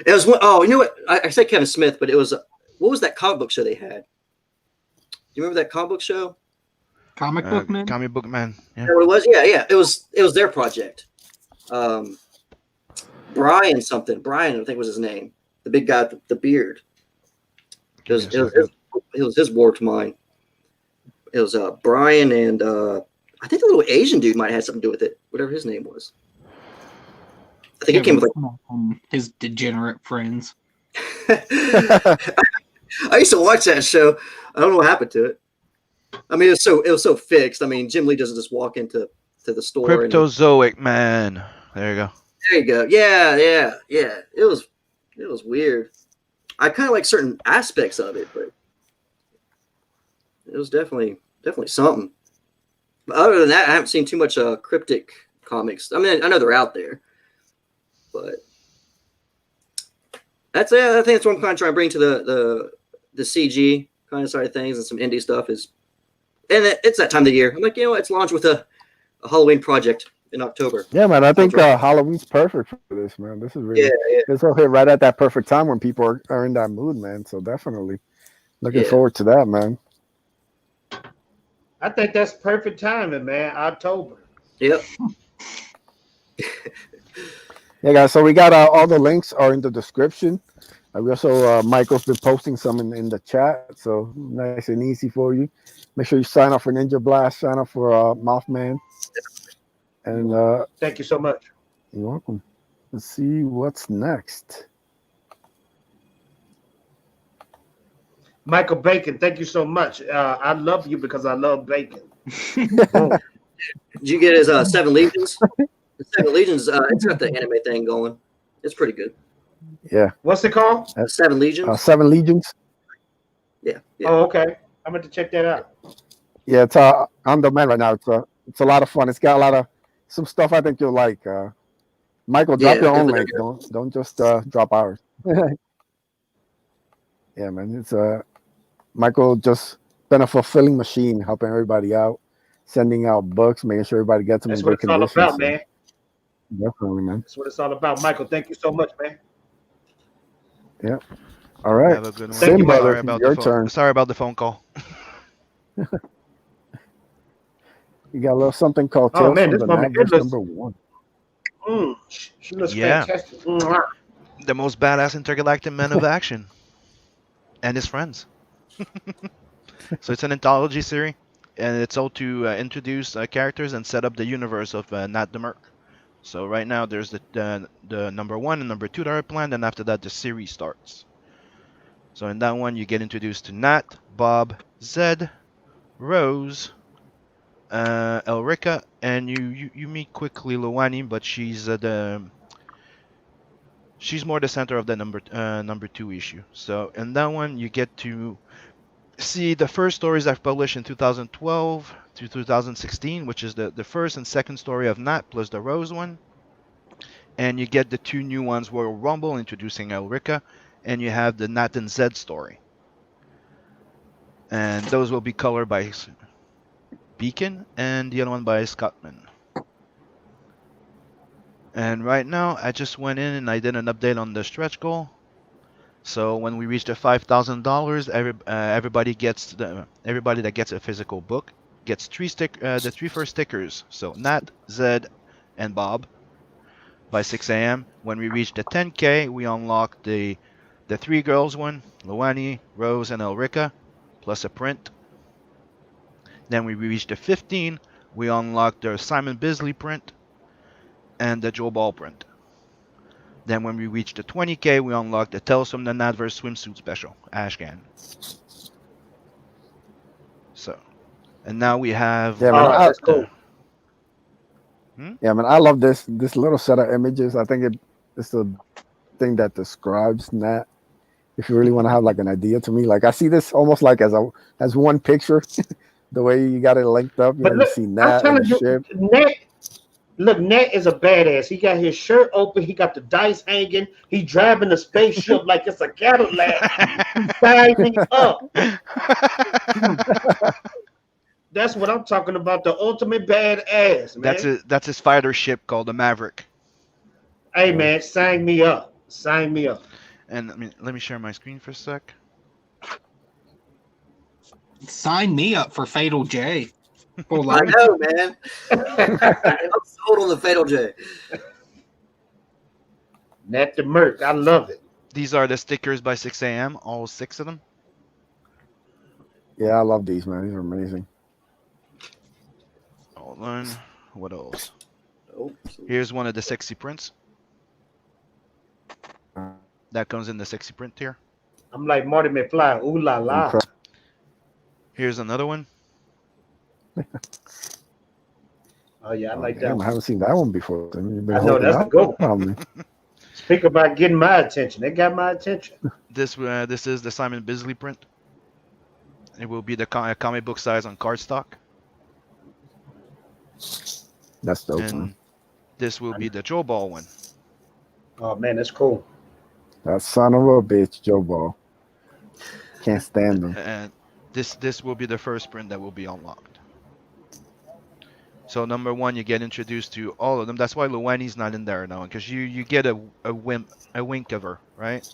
was you know what? I said Kevin Smith, but it was what was that comic book show they had? Do you remember that comic book show? Comic Book Man? Comic Book Man. Yeah. Is that what it was? Yeah. It was their project. Brian something. Brian, I think was his name. The big guy with the beard. It was his war to mine. It was Brian and I think the little Asian dude might have had something to do with it. Whatever his name was. I think it came with like his degenerate friends. I used to watch that show. I don't know what happened to it. I mean, it was so fixed. I mean, Jim Lee doesn't just walk into the store. Cryptozoic Man. There you go. There you go. Yeah. It was weird. I kind of like certain aspects of it, but it was definitely something. But other than that, I haven't seen too much cryptic comics. I mean, I know they're out there, but that's it. I think that's what I'm kind of trying to bring to the CG kind of side of things and some indie stuff is, and it's that time of the year. I'm like, let's launch with a Halloween project in October. Yeah, man. I think Halloween's perfect for this, man. This is really this will hit right at that perfect time when people are in that mood, man. So definitely looking forward to that, man. I think that's perfect timing, man. October. Yep. Yeah, guys. So we got all the links are in the description. We also Michael's been posting some in the chat, so nice and easy for you. Make sure you sign up for Ninja Blast, sign up for Mothman, and thank you so much. You're welcome. Let's see what's next. Michael Bacon, thank you so much. I love you because I love bacon. Did you get his 7 Legions? The 7 Legions, it's got the anime thing going. It's pretty good. Yeah. What's it called? 7 Legions. 7 Legions. Yeah. Oh, okay. I'm going to check that out. Yeah, it's on demand right now. It's a lot of fun. It's got a lot of some stuff I think you'll like. Michael, drop your own link. Don't just drop ours. Yeah, man. It's Michael just been a fulfilling machine, helping everybody out, sending out books, making sure everybody gets them. That's in what good it's all condition, about, man. Definitely, man. That's what it's all about. Michael, thank you so much, man. Yeah. All right. Have a good one. Sim, brother, Sorry about your the turn. Sorry about the phone call. You got a little something called Oh, man, Tales this from the woman Night, verse looks- number 1. She looks Yeah. fantastic. The most badass intergalactic man of action. And his friends. So it's an anthology series. and it's all to introduce characters and set up the universe of Nat the Merc. So right now there's the number 1 and number 2 that are planned, and after that the series starts. So in that one you get introduced to Nat, Bob, Zed, Rose, Elrica, and you meet quickly Luani, but she's more the center of the number 2 issue. So in that one you get to see the first stories I've published in 2012 to 2016, which is the first and second story of Nat plus the Rose one. And you get the 2 new ones, Royal Rumble introducing Elrica, and you have the Nat and Zed story. And those will be colored by Beacon and the other one by Scottman. And right now I just went in and I did an update on the stretch goal. So when we reach the $5,000, everybody that gets a physical book gets the 3 first stickers. So Nat, Zed, and Bob by 6 a.m. When we reach the 10K, we unlock the 3 girls one, Luani, Rose, and Elrica, plus a print. Then we reach the 15, we unlock the Simon Bisley print and the Joe Ball print. Then when we reach the 20K, we unlock the Tales from the Natverse swimsuit special, Ashcan. So, and now we have... Yeah, man, that's cool. Yeah, man, I love this little set of images. I think it's the thing that describes Nat. If you really want to have like an idea to me, like I see this almost like as one picture, the way you got it linked up. But You look, see I'm Nat and telling the you, ship. Nat is a badass. He got his shirt open. He got the dice hanging. He driving the spaceship like it's a Cadillac. He signed me up. That's what I'm talking about. The ultimate badass, man. That's his fighter ship called the Maverick. Hey, man, sign me up. Sign me up. And let me share my screen for a sec. Sign me up for FatalJay. I know, man. I'm sold on the FatalJay. Nat the Merc. I love it. These are the stickers by 6 a.m., all 6 of them. Yeah, I love these, man. These are amazing. Hold on. What else? Oh, Here's one of the sexy prints. That comes in the sexy print here. I'm like Marty McFly. Ooh la la. Incredible. Here's another one. Oh, yeah, I like that Damn, I one. haven't seen that one before. I know, that's the goat. Speak about getting my attention. They got my attention. This is the Simon Bisley print. It will be the comic book size on cardstock. That's dope, And man. this will be the Joe Ball one. Oh, man, that's cool. That son of a bitch, Joe Ball. Can't stand him. And this will be the first print that will be unlocked. So number 1, you get introduced to all of them. That's why Luani's not in there now, because you get a wink of her, right?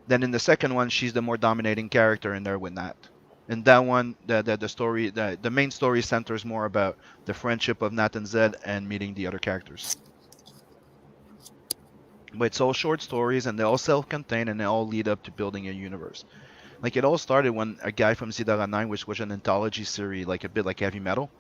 Then in the second one, she's the more dominating character in there with Nat. In that one, the story, the main story centers more about the friendship of Nat and Zed and meeting the other characters. But it's all short stories, and they all self-contained, and they all lead up to building a universe. Like, it all started when a guy from Zidara 9, which was an anthology series, like a bit like heavy metal,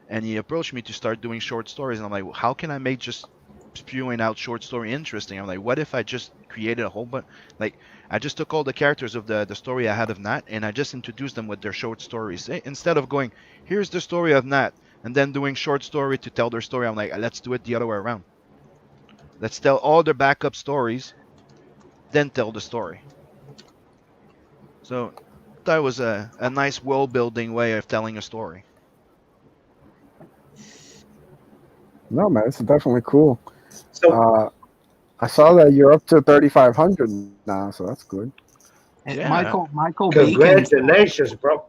and he approached me to start doing short stories, and I'm like, well, how can I make just spewing out short story interesting? I'm like, what if I just created a whole bunch, like, I just took all the characters of the story I had of Nat, and I just introduced them with their short stories. Instead of going, here's the story of Nat, and then doing short story to tell their story, I'm like, let's do it the other way around. Let's tell all their backup stories, then tell the story. So that was a nice world-building way of telling a story. No, man, it's definitely cool. So, I saw that you're up to 3,500 now, so that's good. And Yeah. Michael Beacon, congratulations, bro.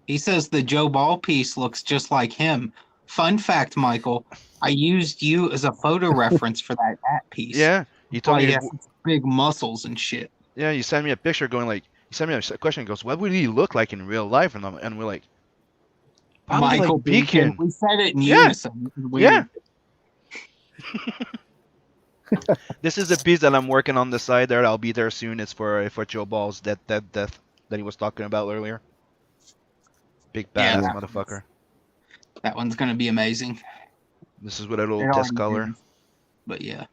he says the Joe Ball piece looks just like him. Fun fact, Michael, I used you as a photo reference for that piece. Yeah, you told Why me. he has such big muscles and shit. Yeah, you sent me a picture going like, you sent me a question. Goes, what would he look like in real life? And we're like, probably Michael like Beacon. We said it in Yeah. unison. Yeah. This is a piece that I'm working on the side there. I'll be there soon. It's for Joe Ball's death that he was talking about earlier. Big Yeah, badass Yeah. motherfucker. that one's gonna be amazing. This is with a little It test already color. is. But yeah,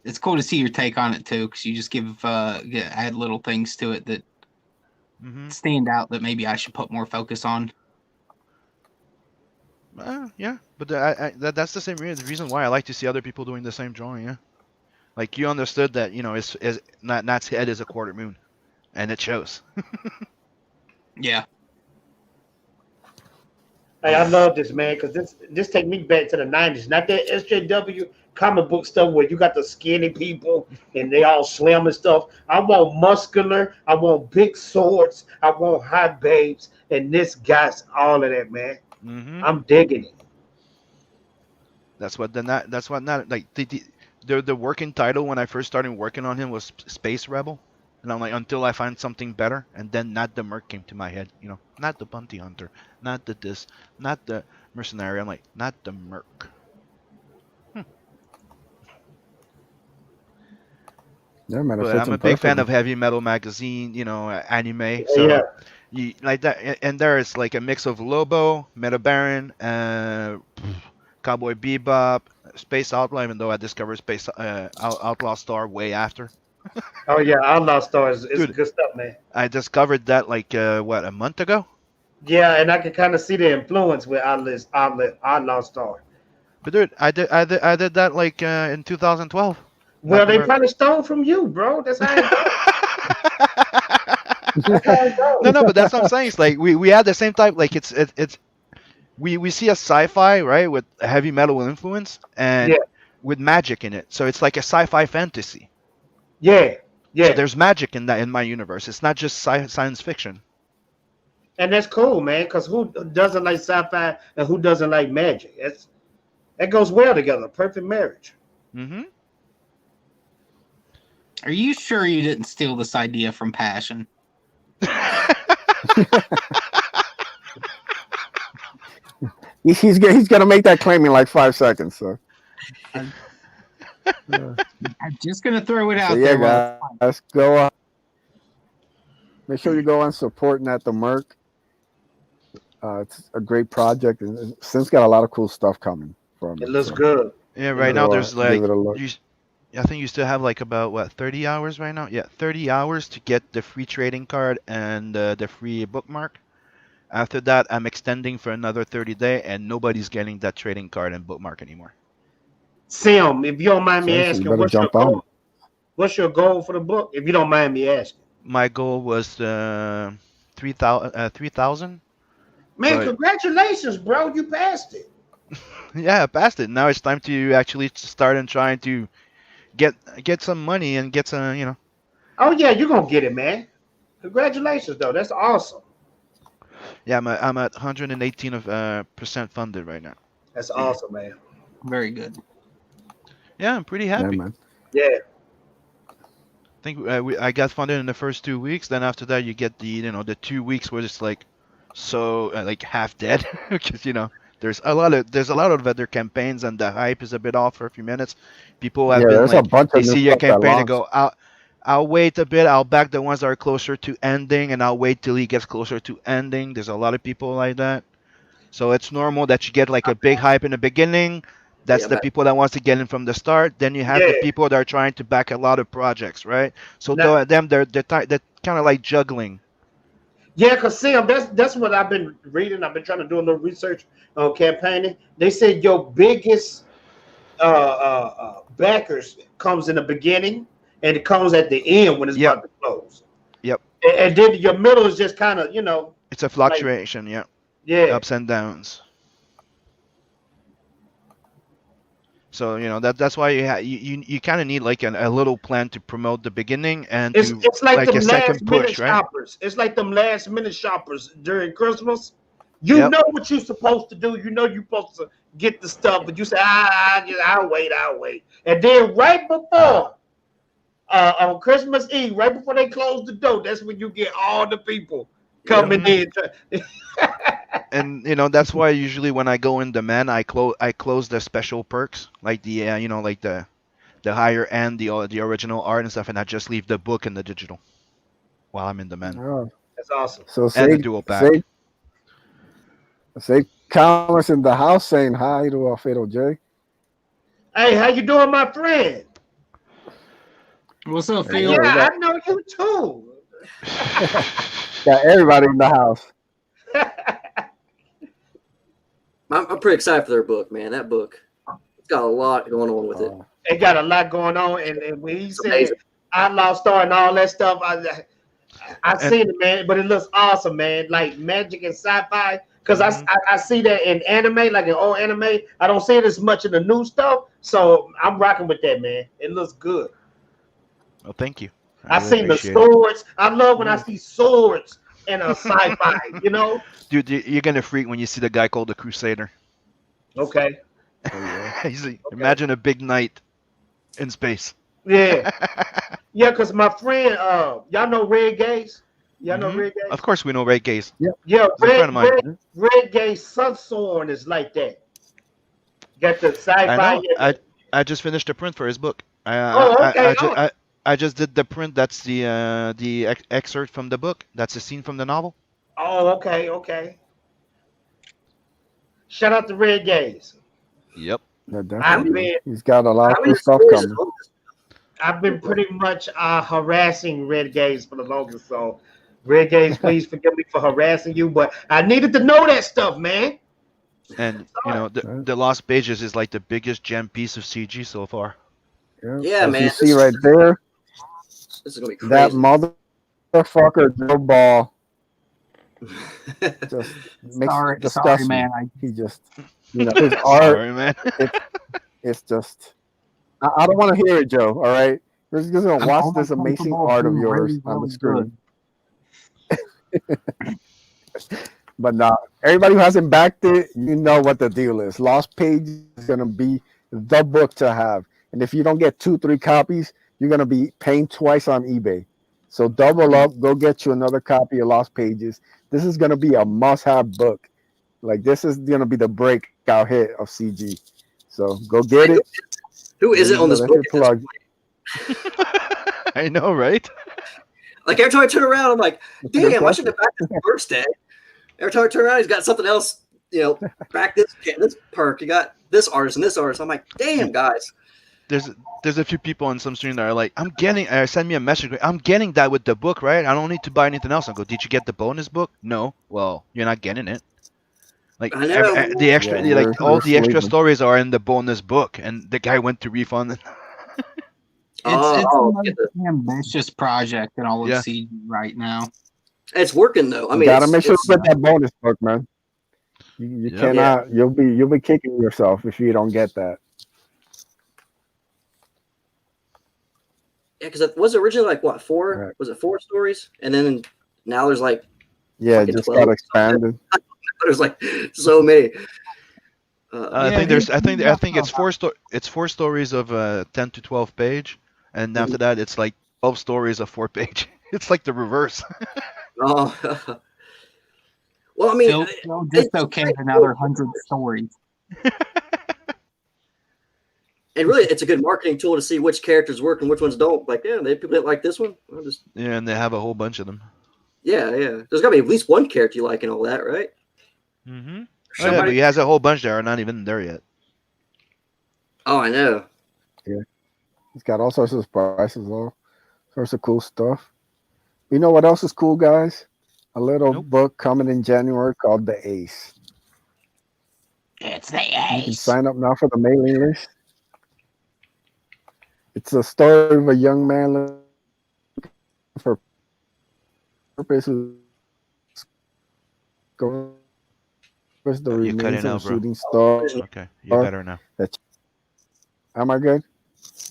it's cool to see your take on it too, because you just add little things to it that Mm-hmm. stand out that maybe I should put more focus on. Yeah, but that's the same reason why I like to see other people doing the same drawing. Yeah, like you understood that is Nat's head is a quarter moon, and it shows. Yeah, Hey, I love this, man, because this take me back to the 90s. Not that SJW comic book stuff where you got the skinny people and they all slim and stuff. I want muscular. I want big swords. I want hot babes. And this guy's all of that, man. Mm-hmm. I'm digging it. That's what not like the working title when I first started working on him was Space Rebel, and I'm like until I find something better, and then not the Merc came to my head, not the Bounty Hunter, not the this, not the Mercenary. I'm like not the Merc. Yeah, man, it But fits I'm him a big fan perfectly. of Heavy Metal magazine, anime. Yeah. So you like that, and there is like a mix of Lobo, Meta Baron, Cowboy Bebop, Space Outlaw. Even though I discovered Space Outlaw Star way after. Oh, yeah. Outlaw Stars is Dude, good stuff, man. I discovered that like a month ago. Yeah, and I can kind of see the influence with Outlaw Star. But dude, I did that like in 2012. Well, Not the they Merc. probably stole from you, bro. That's how it goes. That's how it No, goes. no, but that's what I'm saying. It's like we had the same type. Like it's we see a sci-fi, right, with a heavy metal influence and Yeah. with magic in it. So it's like a sci-fi fantasy. Yeah. Yeah. So there's magic in that in my universe. It's not just science fiction. And that's cool, man, because who doesn't like sci-fi and who doesn't like magic? That goes well together. Perfect marriage. Mm-hmm. are you sure you didn't steal this idea from Passion? He's gonna make that claim in like 5 seconds. So, I'm yeah. I'm just gonna throw it out So yeah, there. While guys, go on. Make sure you go on supporting at the Merc. It's a great project, and Sim's got a lot of cool stuff coming from It it. looks So, good. Yeah, It right looks now go there's give like it a look. I think you still have like about 30 hours right now. Yeah, 30 hours to get the free trading card and the free bookmark. After that, I'm extending for another 30 day, and nobody's getting that trading card and bookmark anymore. Sim, if you don't mind me So you asking, better what's your jump on goal? What's your goal for the book? If you don't mind me asking. My goal was 3,000. Man, But congratulations, bro. You passed it. yeah, I passed it. Now it's time to actually start and trying to get some money and get some. Oh yeah, you're gonna get it, man. Congratulations, though. That's awesome. Yeah, I'm at 118 of percent funded right now. That's awesome, man. very good. Yeah, I'm pretty Yeah, happy. man. Yeah. I think I got funded in the first 2 weeks. Then after that, you get the 2 weeks where it's like so like half dead because there's a lot of other campaigns and the hype is a bit off for a few minutes. People have Yeah, been there's a like bunch they of new see your stuff that campaign and launched. go I'll wait a bit. I'll back the ones that are closer to ending, and I'll wait till he gets closer to ending. There's a lot of people like that. So it's normal that you get like a big hype in the beginning. That's Yeah, the man. people that wants to get in from the start. Then you have the Yeah. people that are trying to back a lot of projects, right? So Now, they're kind of like juggling. yeah, cause Sam, that's what I've been reading. I've been trying to do a little research on campaigning. They said your biggest backers comes in the beginning and it comes at the end when it's Yep. about to close. Yep. And then your middle is just kind of, It's a like, fluctuation, yeah, yeah, ups and downs. So that's why you kind of need like a little plan to promote the beginning and it's to it's like like them a second last minute push, right? shoppers. It's like them last minute shoppers during Christmas. You Yep. know what you're supposed to do. You know you're supposed to get the stuff, but you say, I'll wait. And then right before on Christmas Eve, right before they close the door, that's when you get all the people coming Mhm. in. And that's why usually when I go in demand, I close the special perks like the like the higher end, the original art and stuff, and I just leave the book and the digital while I'm in demand Oh, That's awesome. so and the say dual say pack. Say comments in the house saying hi to FatalJay. Hey, how you doing, my friend? What's up, There you Phil? go. We Yeah, got, I know you too. got everybody in the house. I'm pretty excited for their book, man. That book, it's got a lot going on with it. It got a lot going on, and when he It's said amazing. Outlaw Star and all that stuff, I And seen it, man. But it looks awesome, man. Like magic and sci-fi. Because Mhm. I see that in anime, like in old anime. I don't see it as much in the new stuff. So I'm rocking with that, man. It looks good. Well, thank you. I I really seen the appreciate it. swords. I love when I Yeah. see swords in a sci-fi. You know? Dude, you're gonna freak when you see the guy called the Crusader. Okay. Oh yeah. Okay. Imagine a big knight in space. Yeah. Yeah. Because my friend, y'all know Red Gaze. Y'all know Hmm. Red Of Gaze. course, we know Ray Gaze. Yeah. He's a friend of mine. Red Gaze Sun Sword is like that. Got the I sci-fi. know. I just finished the print for his book. Oh, okay. Oh, I just did the print. That's the excerpt from the book. That's a scene from the novel. oh, okay. Okay. Shout out to Red Gaze. Yep. Yeah, How I've many, definitely. been He's got a lot how of many cool stuff stories is coming. on this? I've been pretty much harassing Red Gaze for the longest. So, Red Gaze, please forgive me for harassing you, but I needed to know that stuff, man. And Sorry. the Lost Pages is like the biggest gem piece of CG so far. Yeah. Yeah, As you man. see right there, This is gonna be that crazy. motherfucker Joe Ball just makes Sorry, disgusts me. man. He just, his art. Sorry, man. It's just. I don't want to hear it, Joe. All right, we're just gonna I'm watch only this amazing capable of art of being yours really, on the really good. screen. But now, everybody who hasn't backed it, you know what the deal is. Lost Pages is gonna be the book to have, and if you don't get 2, 3 copies, you're gonna be paying twice on eBay. So double up, go get you another copy of Lost Pages. This is gonna be a must-have book. Like this is gonna be the breakout hit of CG. So go get it. Who isn't on this That's book your at this plug. I know, right? Like every time I turn around, I'm like, That's a good damn, I should question. have backed this first day. Every time I turn around, he's got something else, back this perk. You got this artist and this artist. I'm like, damn, guys. There's a few people on some stream that are like, send me a message. I'm getting that with the book, right? I don't need to buy anything else. I go, did you get the bonus book? No. Well, you're not getting it. Like I know. the extra, Yeah, like all you're the extra sleeping. stories are in the bonus book, and the guy went to refund it. It's a Oh, most ambitious project in all of Yeah. CG right now. it's working though. I You mean, gotta make sure it's you get that bonus book, man. You Yep. cannot. You'll be kicking yourself if you don't get that. because it was originally like what 4? Right. Was it 4 stories? And then now there's like Yeah, it fucking just 12. got expanded. There's like so many. I Yeah, think he's I think it's got it's 4 stories of 10 to 12 page, and Mhm. after that it's like 12 stories of 4 page. It's like the reverse. Oh, well, I mean, Phil just okayed another 100 stories. and really, it's a good marketing tool to see which characters work and which ones don't. Like, yeah, people didn't like this one. I'll just Yeah, and they have a whole bunch of them. yeah. There's got to be at least one character you like and all that, right? Mm-hmm. Oh, yeah, but Somebody. he has a whole bunch that are not even there yet. Oh, I know. It's got all sorts of surprises, all sorts of cool stuff. You know what else is cool, guys? A little Nope. book coming in January called The Ace. It's the You can ace. sign up now for the mailing list. It's a story of a young man looking for purpose who discovers the You're remains cutting of a out, bro. shooting star. Okay, you're better now. Am I good?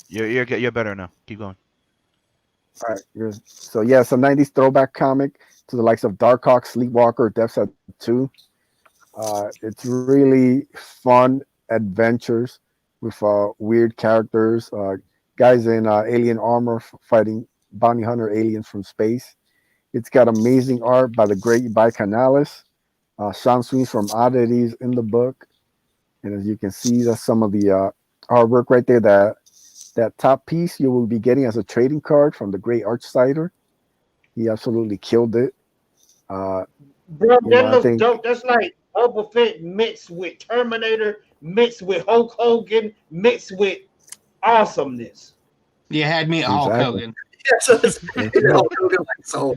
You're better now. Keep going. All right, good. So yeah, it's a '90s throwback comic to the likes of Darkhawk, Sleepwalker, Death's Head 2. It's really fun adventures with weird characters, guys in alien armor fighting bounty hunter aliens from space. It's got amazing art by the great By Canales. Sean Sweeney from Oddities in the book, and as you can see, that's some of the artwork right there. That top piece you will be getting as a trading card from the great Archsider. He absolutely killed it. Bro, that I looks think dope. That's like Boba Fett mixed with Terminator, mixed with Hulk Hogan, mixed with awesomeness. You had me at Hulk Exactly. Hogan. Yeah, so it's, That's right. so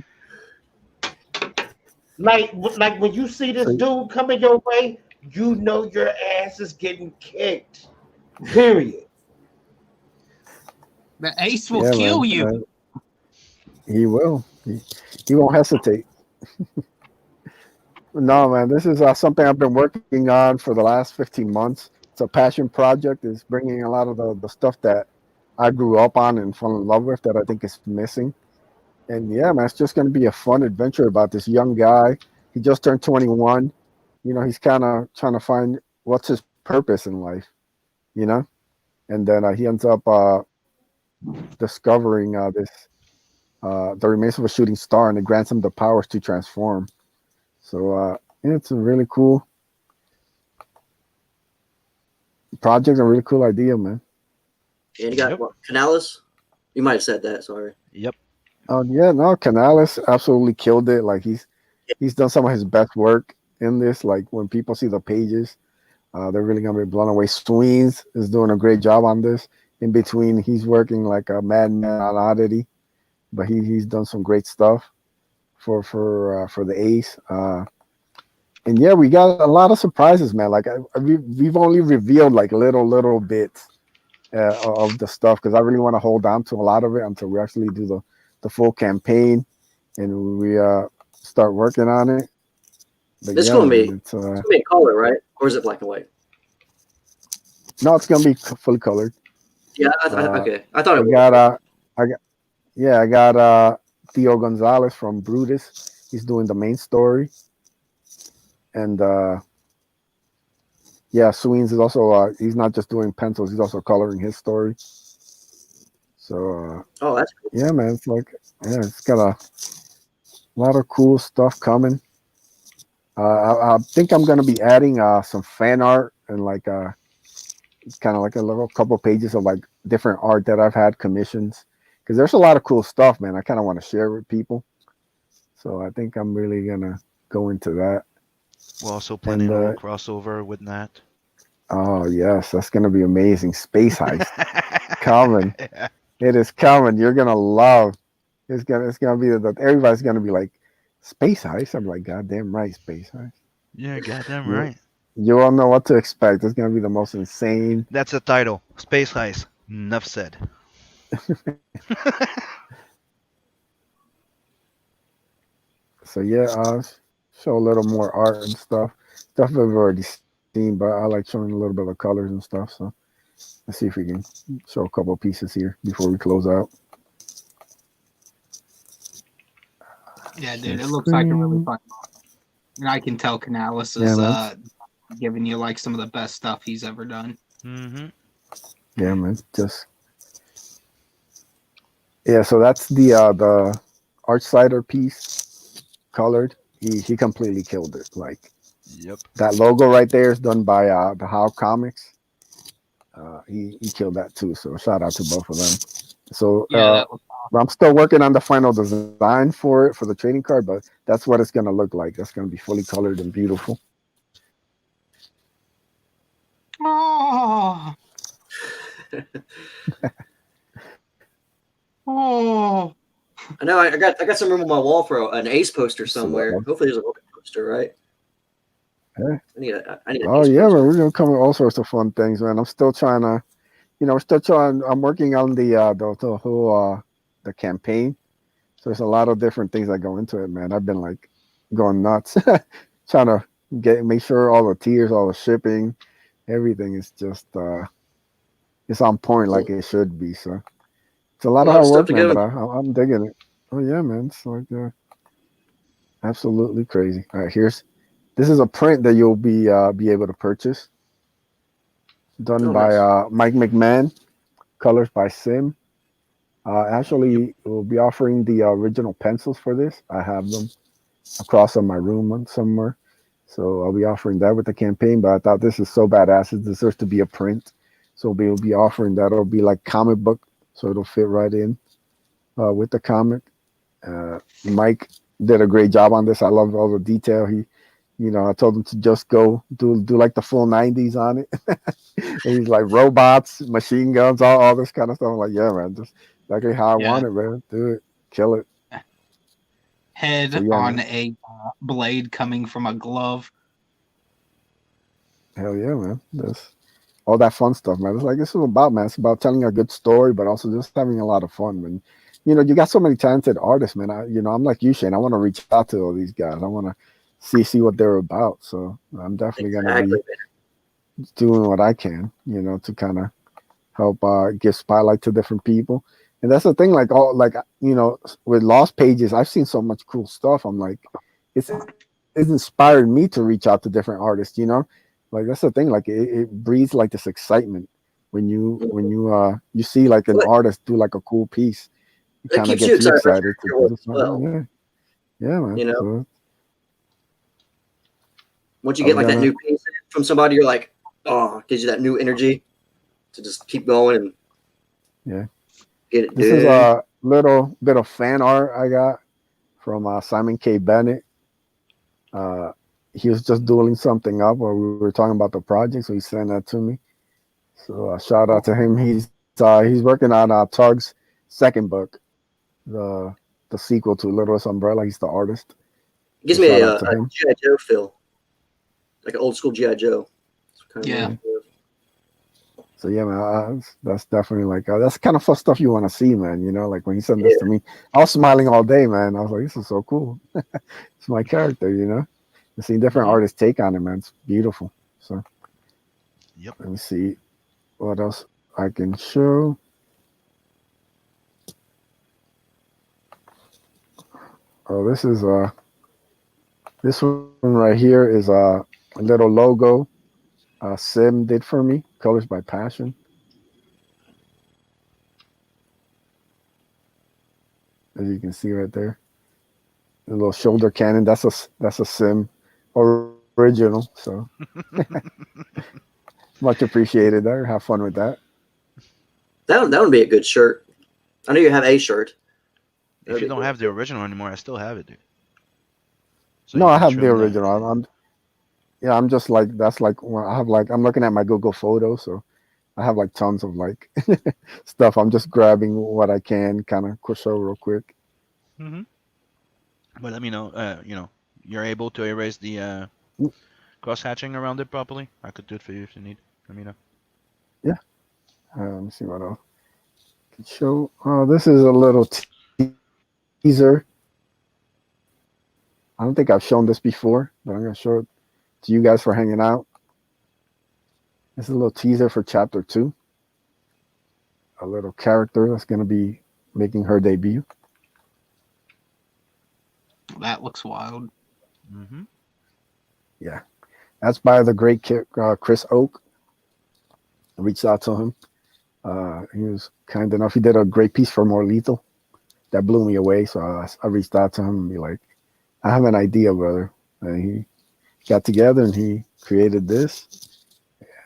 Like when you see this So, dude coming your way, you know your ass is getting kicked. Period. The Ace will yeah, kill man. you. He will. He won't hesitate. No, man. This is something I've been working on for the last 15 months. It's a passion project. It's bringing a lot of the stuff that I grew up on and fell in love with that I think is missing. And yeah, man, it's just going to be a fun adventure about this young guy. He just turned 21. He's kind of trying to find what's his purpose in life, you know? And then he ends up discovering the remains of a shooting star, and it grants him the powers to transform. So yeah, it's a really cool project, a really cool idea, man. and you got Yep. what, Canales? You might have said that. Sorry. Yep. Oh yeah, no, Canales absolutely killed it. Like he's done some of his best work in this. Like when people see the pages, they're really gonna be blown away. Sweens is doing a great job on this. In between, he's working like a madman on Oddity, but he's done some great stuff for the Ace. And yeah, we got a lot of surprises, man. Like we've only revealed like little bits of the stuff because I really want to hold on to a lot of it until we actually do the full campaign and we start working on it. But It's yeah, gonna be man, it's gonna be in color, right? Or is it black and white? no, it's gonna be fully colored. Yeah. Okay. I thought I it was. got I got Theo Gonzalez from Brutus. He's doing the main story, and yeah, Sweens is also he's not just doing pencils; he's also coloring his story. So Oh, that's cool. yeah, man, it's like it's got a lot of cool stuff coming. I think I'm gonna be adding some fan art and like kind of like a little couple pages of like different art that I've had commissions because there's a lot of cool stuff, man. I kind of want to share with people, so I think I'm really gonna go into that. We're also planning And a little crossover with that. oh yes, that's gonna be amazing. Space Heist coming. It is coming. You're gonna love. It's gonna be that everybody's gonna be like Space Heist. I'm like, goddamn right, Space Heist. Yeah, goddamn You right. you all know what to expect. It's gonna be the most insane. That's the title. Space Heist. Enough said. So yeah, show a little more art and stuff we've already seen, but I like showing a little bit of colors and stuff. So let's see if we can show a couple of pieces here before we close out. Yeah, Share dude, it looks like a really screen. fun book. And I can tell Canales Yeah, is man. giving you like some of the best stuff he's ever done. Mm-hmm. Yeah, man. Just yeah. So that's the Archsider piece, colored. He completely killed it. Like Yep. that logo right there is done by the How Comics. He killed that too. So shout out to both of them. So Yeah, that was I'm still working on the final design for it for the trading card, but that's what it's gonna look like. That's gonna be fully colored and beautiful. oh, oh. I know. I got some room on my wall for an Ace poster So, somewhere. Hopefully, there's a Logan poster, right? yeah. I need an Oh Ace yeah, poster. man, we're gonna come with all sorts of fun things, man. I'm still trying to, we're still trying. I'm working on the whole the campaign. So there's a lot of different things that go into it, man. I've been like going nuts trying to make sure all the tiers, all the shipping, everything is just it's on point like it should be. So it's a A lot of lot of hard stuff work, to man. go. But I'm digging it. Oh yeah, man. It's like absolutely crazy. All right, this is a print that you'll be able to purchase, done Oh, by nice. Mike McMahon, colors by Sim. Actually, we'll be offering the original pencils for this. I have them across on my room somewhere. So I'll be offering that with the campaign. But I thought this is so badass. It deserves to be a print. So we'll be offering that. It'll be like comic book. So it'll fit right in with the comic. Mike did a great job on this. I love all the detail. I told him to just go do like the full 90s on it. And he's like robots, machine guns, all this kind of stuff. I'm like, yeah, man, just exactly how I Yeah. want it, man. Do it, kill it. So Head yeah, on man. a blade coming from a glove. Hell yeah, man. That's all that fun stuff, man. It's like this is about, man. It's about telling a good story, but also just having a lot of fun. When you got so many talented artists, man. I'm like you, Shane. I want to reach out to all these guys. I want to see what they're about. So I'm definitely gonna Exactly. be doing what I can, to kind of help give spotlight to different people. And that's the thing, like with Lost Pages, I've seen so much cool stuff. I'm like, it's inspired me to reach out to different artists. Like that's the thing, like it breeds like this excitement when you see like an But artist do like a cool piece. It it kind of keeps you gets you excited for excited to your do work this. as well. Yeah, man. You know, So once you I'm get like that gonna new piece from somebody, you're like, oh, gives you that new energy to just keep going and yeah. get it This is done. a little bit of fan art I got from Simon K. Bennett. Uh, he was just doing something up while we were talking about the project, so he sent that to me. So shout out to him. He's working on Tug's second book, the the sequel to Littlest Umbrella. He's the artist. It So gives me shout out a to him. GI Joe feel, like an old school GI Joe. It's kind of Yeah. reminds me of. So yeah, man, that's definitely like that's kind of fun stuff you want to see, man. Like when he sent this Yeah, to me, I was smiling all day, man. I was like, this is so cool. It's my character. And seeing different Hmm. artists take on it, man. It's beautiful. So Yep. let me see what else I can show. Oh, this one right here is a little logo Sim did for me, Colors by Passion. As you can see right there, a little shoulder cannon. That's a Sim original. So much appreciated there. Have fun with that. that would be a good shirt. I know you have a shirt. That If would you be don't cool have the too. original anymore, I still have it, dude. So No, you I can have the trim the. original. Yeah, I'm just like that's like when I have like I'm looking at my Google Photos, so I have like tons of like stuff. I'm just grabbing what I can, kind of quick show real quick. Hmm. But let me know. You're able to erase the cross hatching around it properly. I could do it for you if you need. Let me know. Yeah. Let me see what else I can show. This is a little teaser. I don't think I've shown this before, but I'm gonna show it to you guys for hanging out. This is a little teaser for chapter 2. A little character that's gonna be making her debut. That looks wild. Hmm. Yeah, that's by the great Chris Oak. I reached out to him. He was kind enough. He did a great piece for More Lethal that blew me away. So I reached out to him and be like, I have an idea, brother. And he got together and he created this.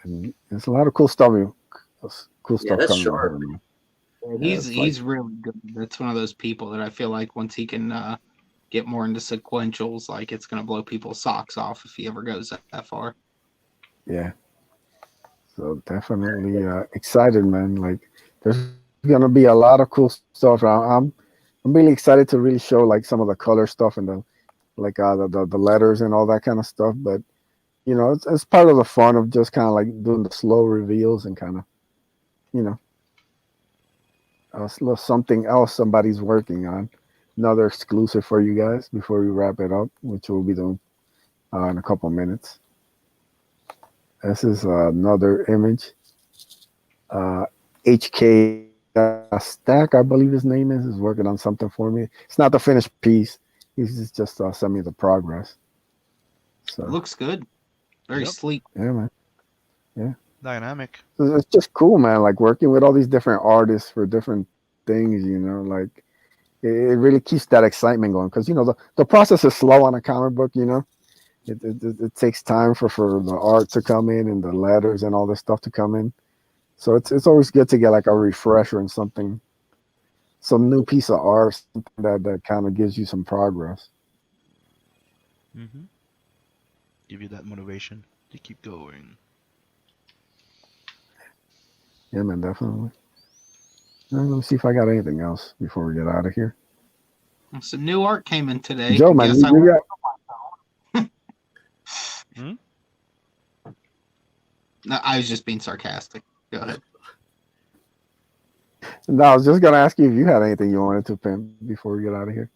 And there's a lot of cool Yeah, stuff that's coming with sharp. her, man. Yeah, He's it's like, he's really good. That's one of those people that I feel like once he can get more into sequentials, like it's gonna blow people's socks off if he ever goes that far. yeah. So definitely excited, man. Like there's gonna be a lot of cool stuff. I'm really excited to really show like some of the color stuff and the like the letters and all that kind of stuff. But it's part of the fun of just kind of like doing the slow reveals and kind of you know something else somebody's working on. Another exclusive for you guys before we wrap it up, which we'll be doing in a couple minutes. This is another image. Uh, HK Stack, I believe his name is working on something for me. It's not the finished piece. He's just sent me the progress. It So looks good. Very Yep. sleek. yeah, man. Yeah. Dynamic. So it's just cool, man. Like working with all these different artists for different things, like it really keeps that excitement going because the process is slow on a comic book. It takes time for the art to come in and the letters and all this stuff to come in. So it's always good to get like a refresher and some new piece of art, something that kind of gives you some progress. Hmm. give you that motivation to keep going. Yeah, man, definitely. Let me see if I got anything else before we get out of here. Some new art came in today. Joe, man, Guess I you got. Hmm? No, I was just being sarcastic. Go ahead. No, I was just gonna ask you if you had anything you wanted to pimp before we get out of here.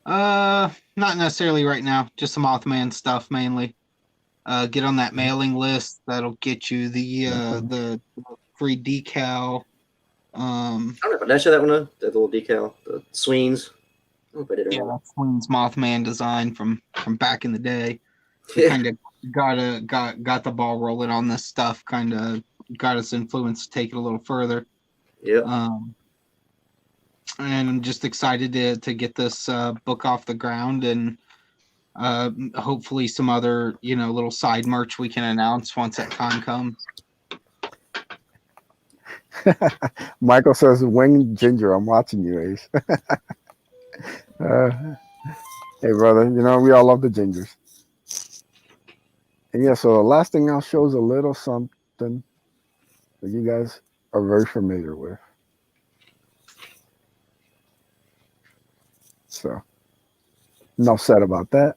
Not necessarily right now. Just some Mothman stuff mainly. Get on that mailing list. That'll get you the free decal. I don't know. Did I show that one? The little decal, the Sweens. I hope I did it Yeah, right. that's Flynn's Mothman design from back in the day. We Yeah. kind of got the ball rolling on this stuff. Kind of got us influenced to take it a little further. Yep. And I'm just excited to get this book off the ground and hopefully some other little side merch we can announce once that time comes. Michael says, "Wing Ginger, I'm watching you, Ace." Hey, brother, you know we all love the gingers. And yeah, so the last thing I'll show is a little something that you guys are very familiar with. So, enough said about that.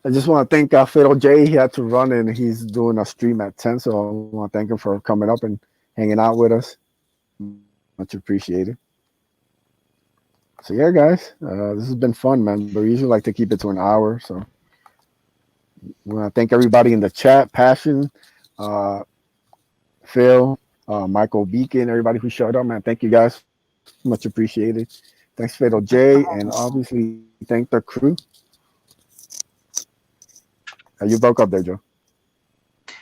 I just want to thank FatalJay. He had to run and he's doing a stream at 10. So I want to thank him for coming up and hanging out with us. Much appreciated. So yeah, guys, this has been fun, man. But we usually like to keep it to an hour. So we want to thank everybody in the chat, Passion, Phil, Michael Beacon, everybody who showed up, man. Thank you guys. Much appreciated. Thanks, FatalJay, and obviously thank the crew. You broke up there, Joe.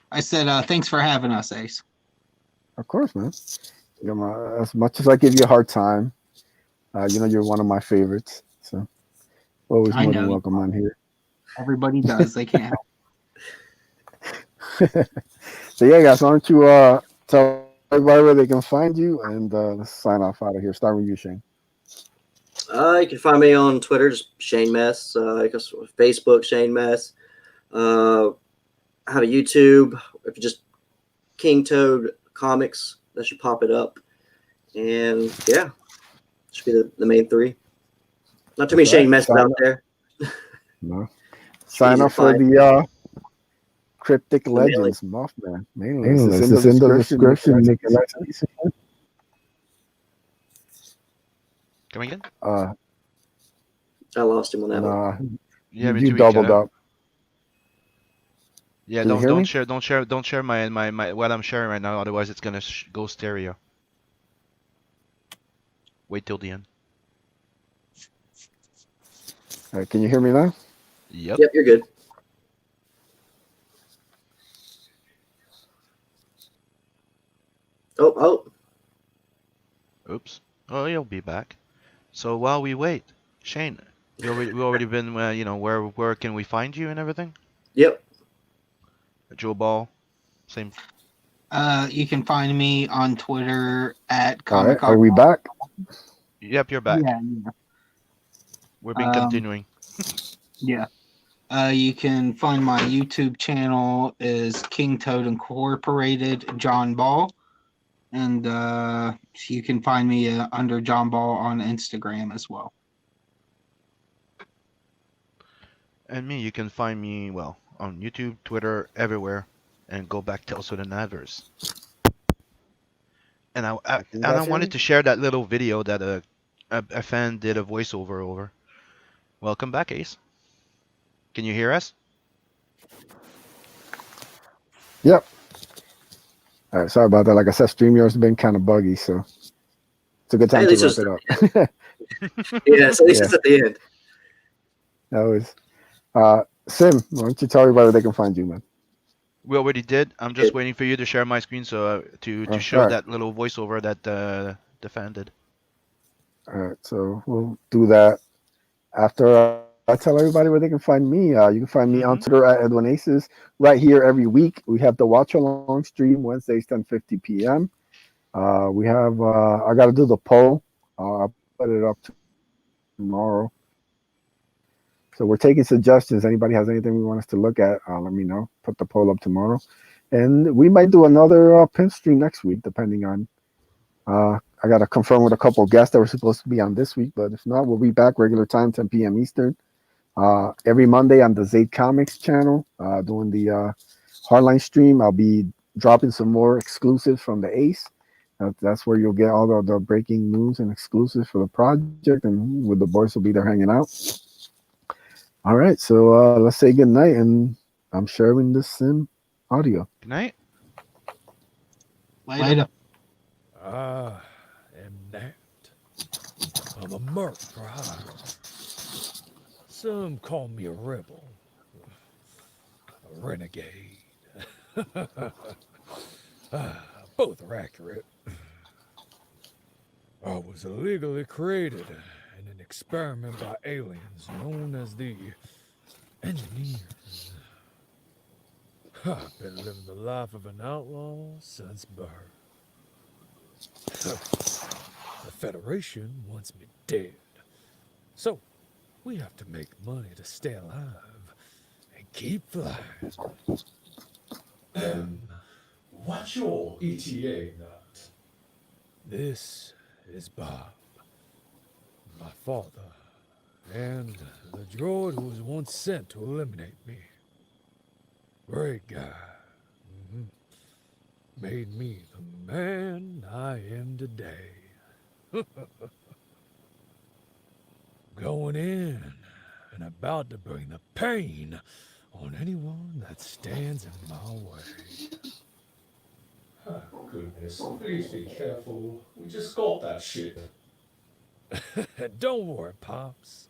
I said thanks for having us, Ace. Of course, man. You know, as much as I give you a hard time, you know you're one of my favorites. So always I more than know. welcome on here. Everybody does. They can't help. So yeah, guys, why don't you tell everybody where they can find you, and let's sign off out of here. Start with you, Shane. You can find me on Twitter, just Shane Mess. Facebook, Shane Mess. I have a YouTube. If you just King Toad Comics, that should pop it up. And yeah, should be the main three. Not too many Shane Messes out there. No. Sign up for the Cryptic Legends Mothman mailing list. It's in the description. Come again? I lost him on that one. Yeah, you doubled up. Yeah, Can don't share my what I'm sharing right now. Otherwise, it's gonna go stereo. Wait till the end. All right, can you hear me now? Yep. Yep, you're good. Oh. Oops. Oh, you'll be back. So while we wait, Shane, we already been where can we find you and everything? Yep. Joe Ball, same. You can find me on Twitter at All right, Comic are we back? Yep, you're back. Yeah. We've been continuing. Yeah. You can find my YouTube channel is King Toad Incorporated John Ball. And you can find me under John Ball on Instagram as well. And me, you can find me, well, on YouTube, Twitter, everywhere, and go back to also the Navers. And I wanted to share that little video that a fan did a voiceover over. Welcome back, Ace. Can you hear us? Yep. All right, sorry about that. Like I said, StreamYard's been kind of buggy, so it's a good time to wrap it up. Yeah, so at least it's at the end. That was Sim. Why don't you tell everybody where they can find you, man? We already did. I'm just waiting for you to share my screen so to show that little voiceover that the fan did. All right, so we'll do that after I tell everybody where they can find me. You can find me on Twitter at Edwin Aces. Right here every week, we have the watch along stream Wednesdays 10:50 p.m. We have I got to do the poll. I'll put it up tomorrow. So we're taking suggestions. Anybody has anything we want us to look at? Let me know. Put the poll up tomorrow, and we might do another pimp stream next week, depending on. I got to confirm with a couple of guests that were supposed to be on this week, but if not, we'll be back regular time, 10 p.m. Eastern, every Monday on the Zaid Comics channel, doing the Hardline stream. I'll be dropping some more exclusives from the Ace. That's where you'll get all the breaking news and exclusives for the project, and with the boys will be there hanging out. All right, so let's say good night, and I'm sharing this in audio. Good night. Later. I am Nat. I'm a merc for hire. Some call me a rebel, a renegade. Both are accurate. I was illegally created in an experiment by aliens known as the engineers. I've been living the life of an outlaw since birth. The Federation wants me dead. So, we have to make money to stay alive and keep flying. What's your ETA, Nut? This is Bob, my father, and the droid who was once sent to eliminate me. Great guy. Made me the man I am today. Going in and about to bring the pain on anyone that stands in my way. Oh, goodness, please be careful. We just got that ship. Don't worry, Pops.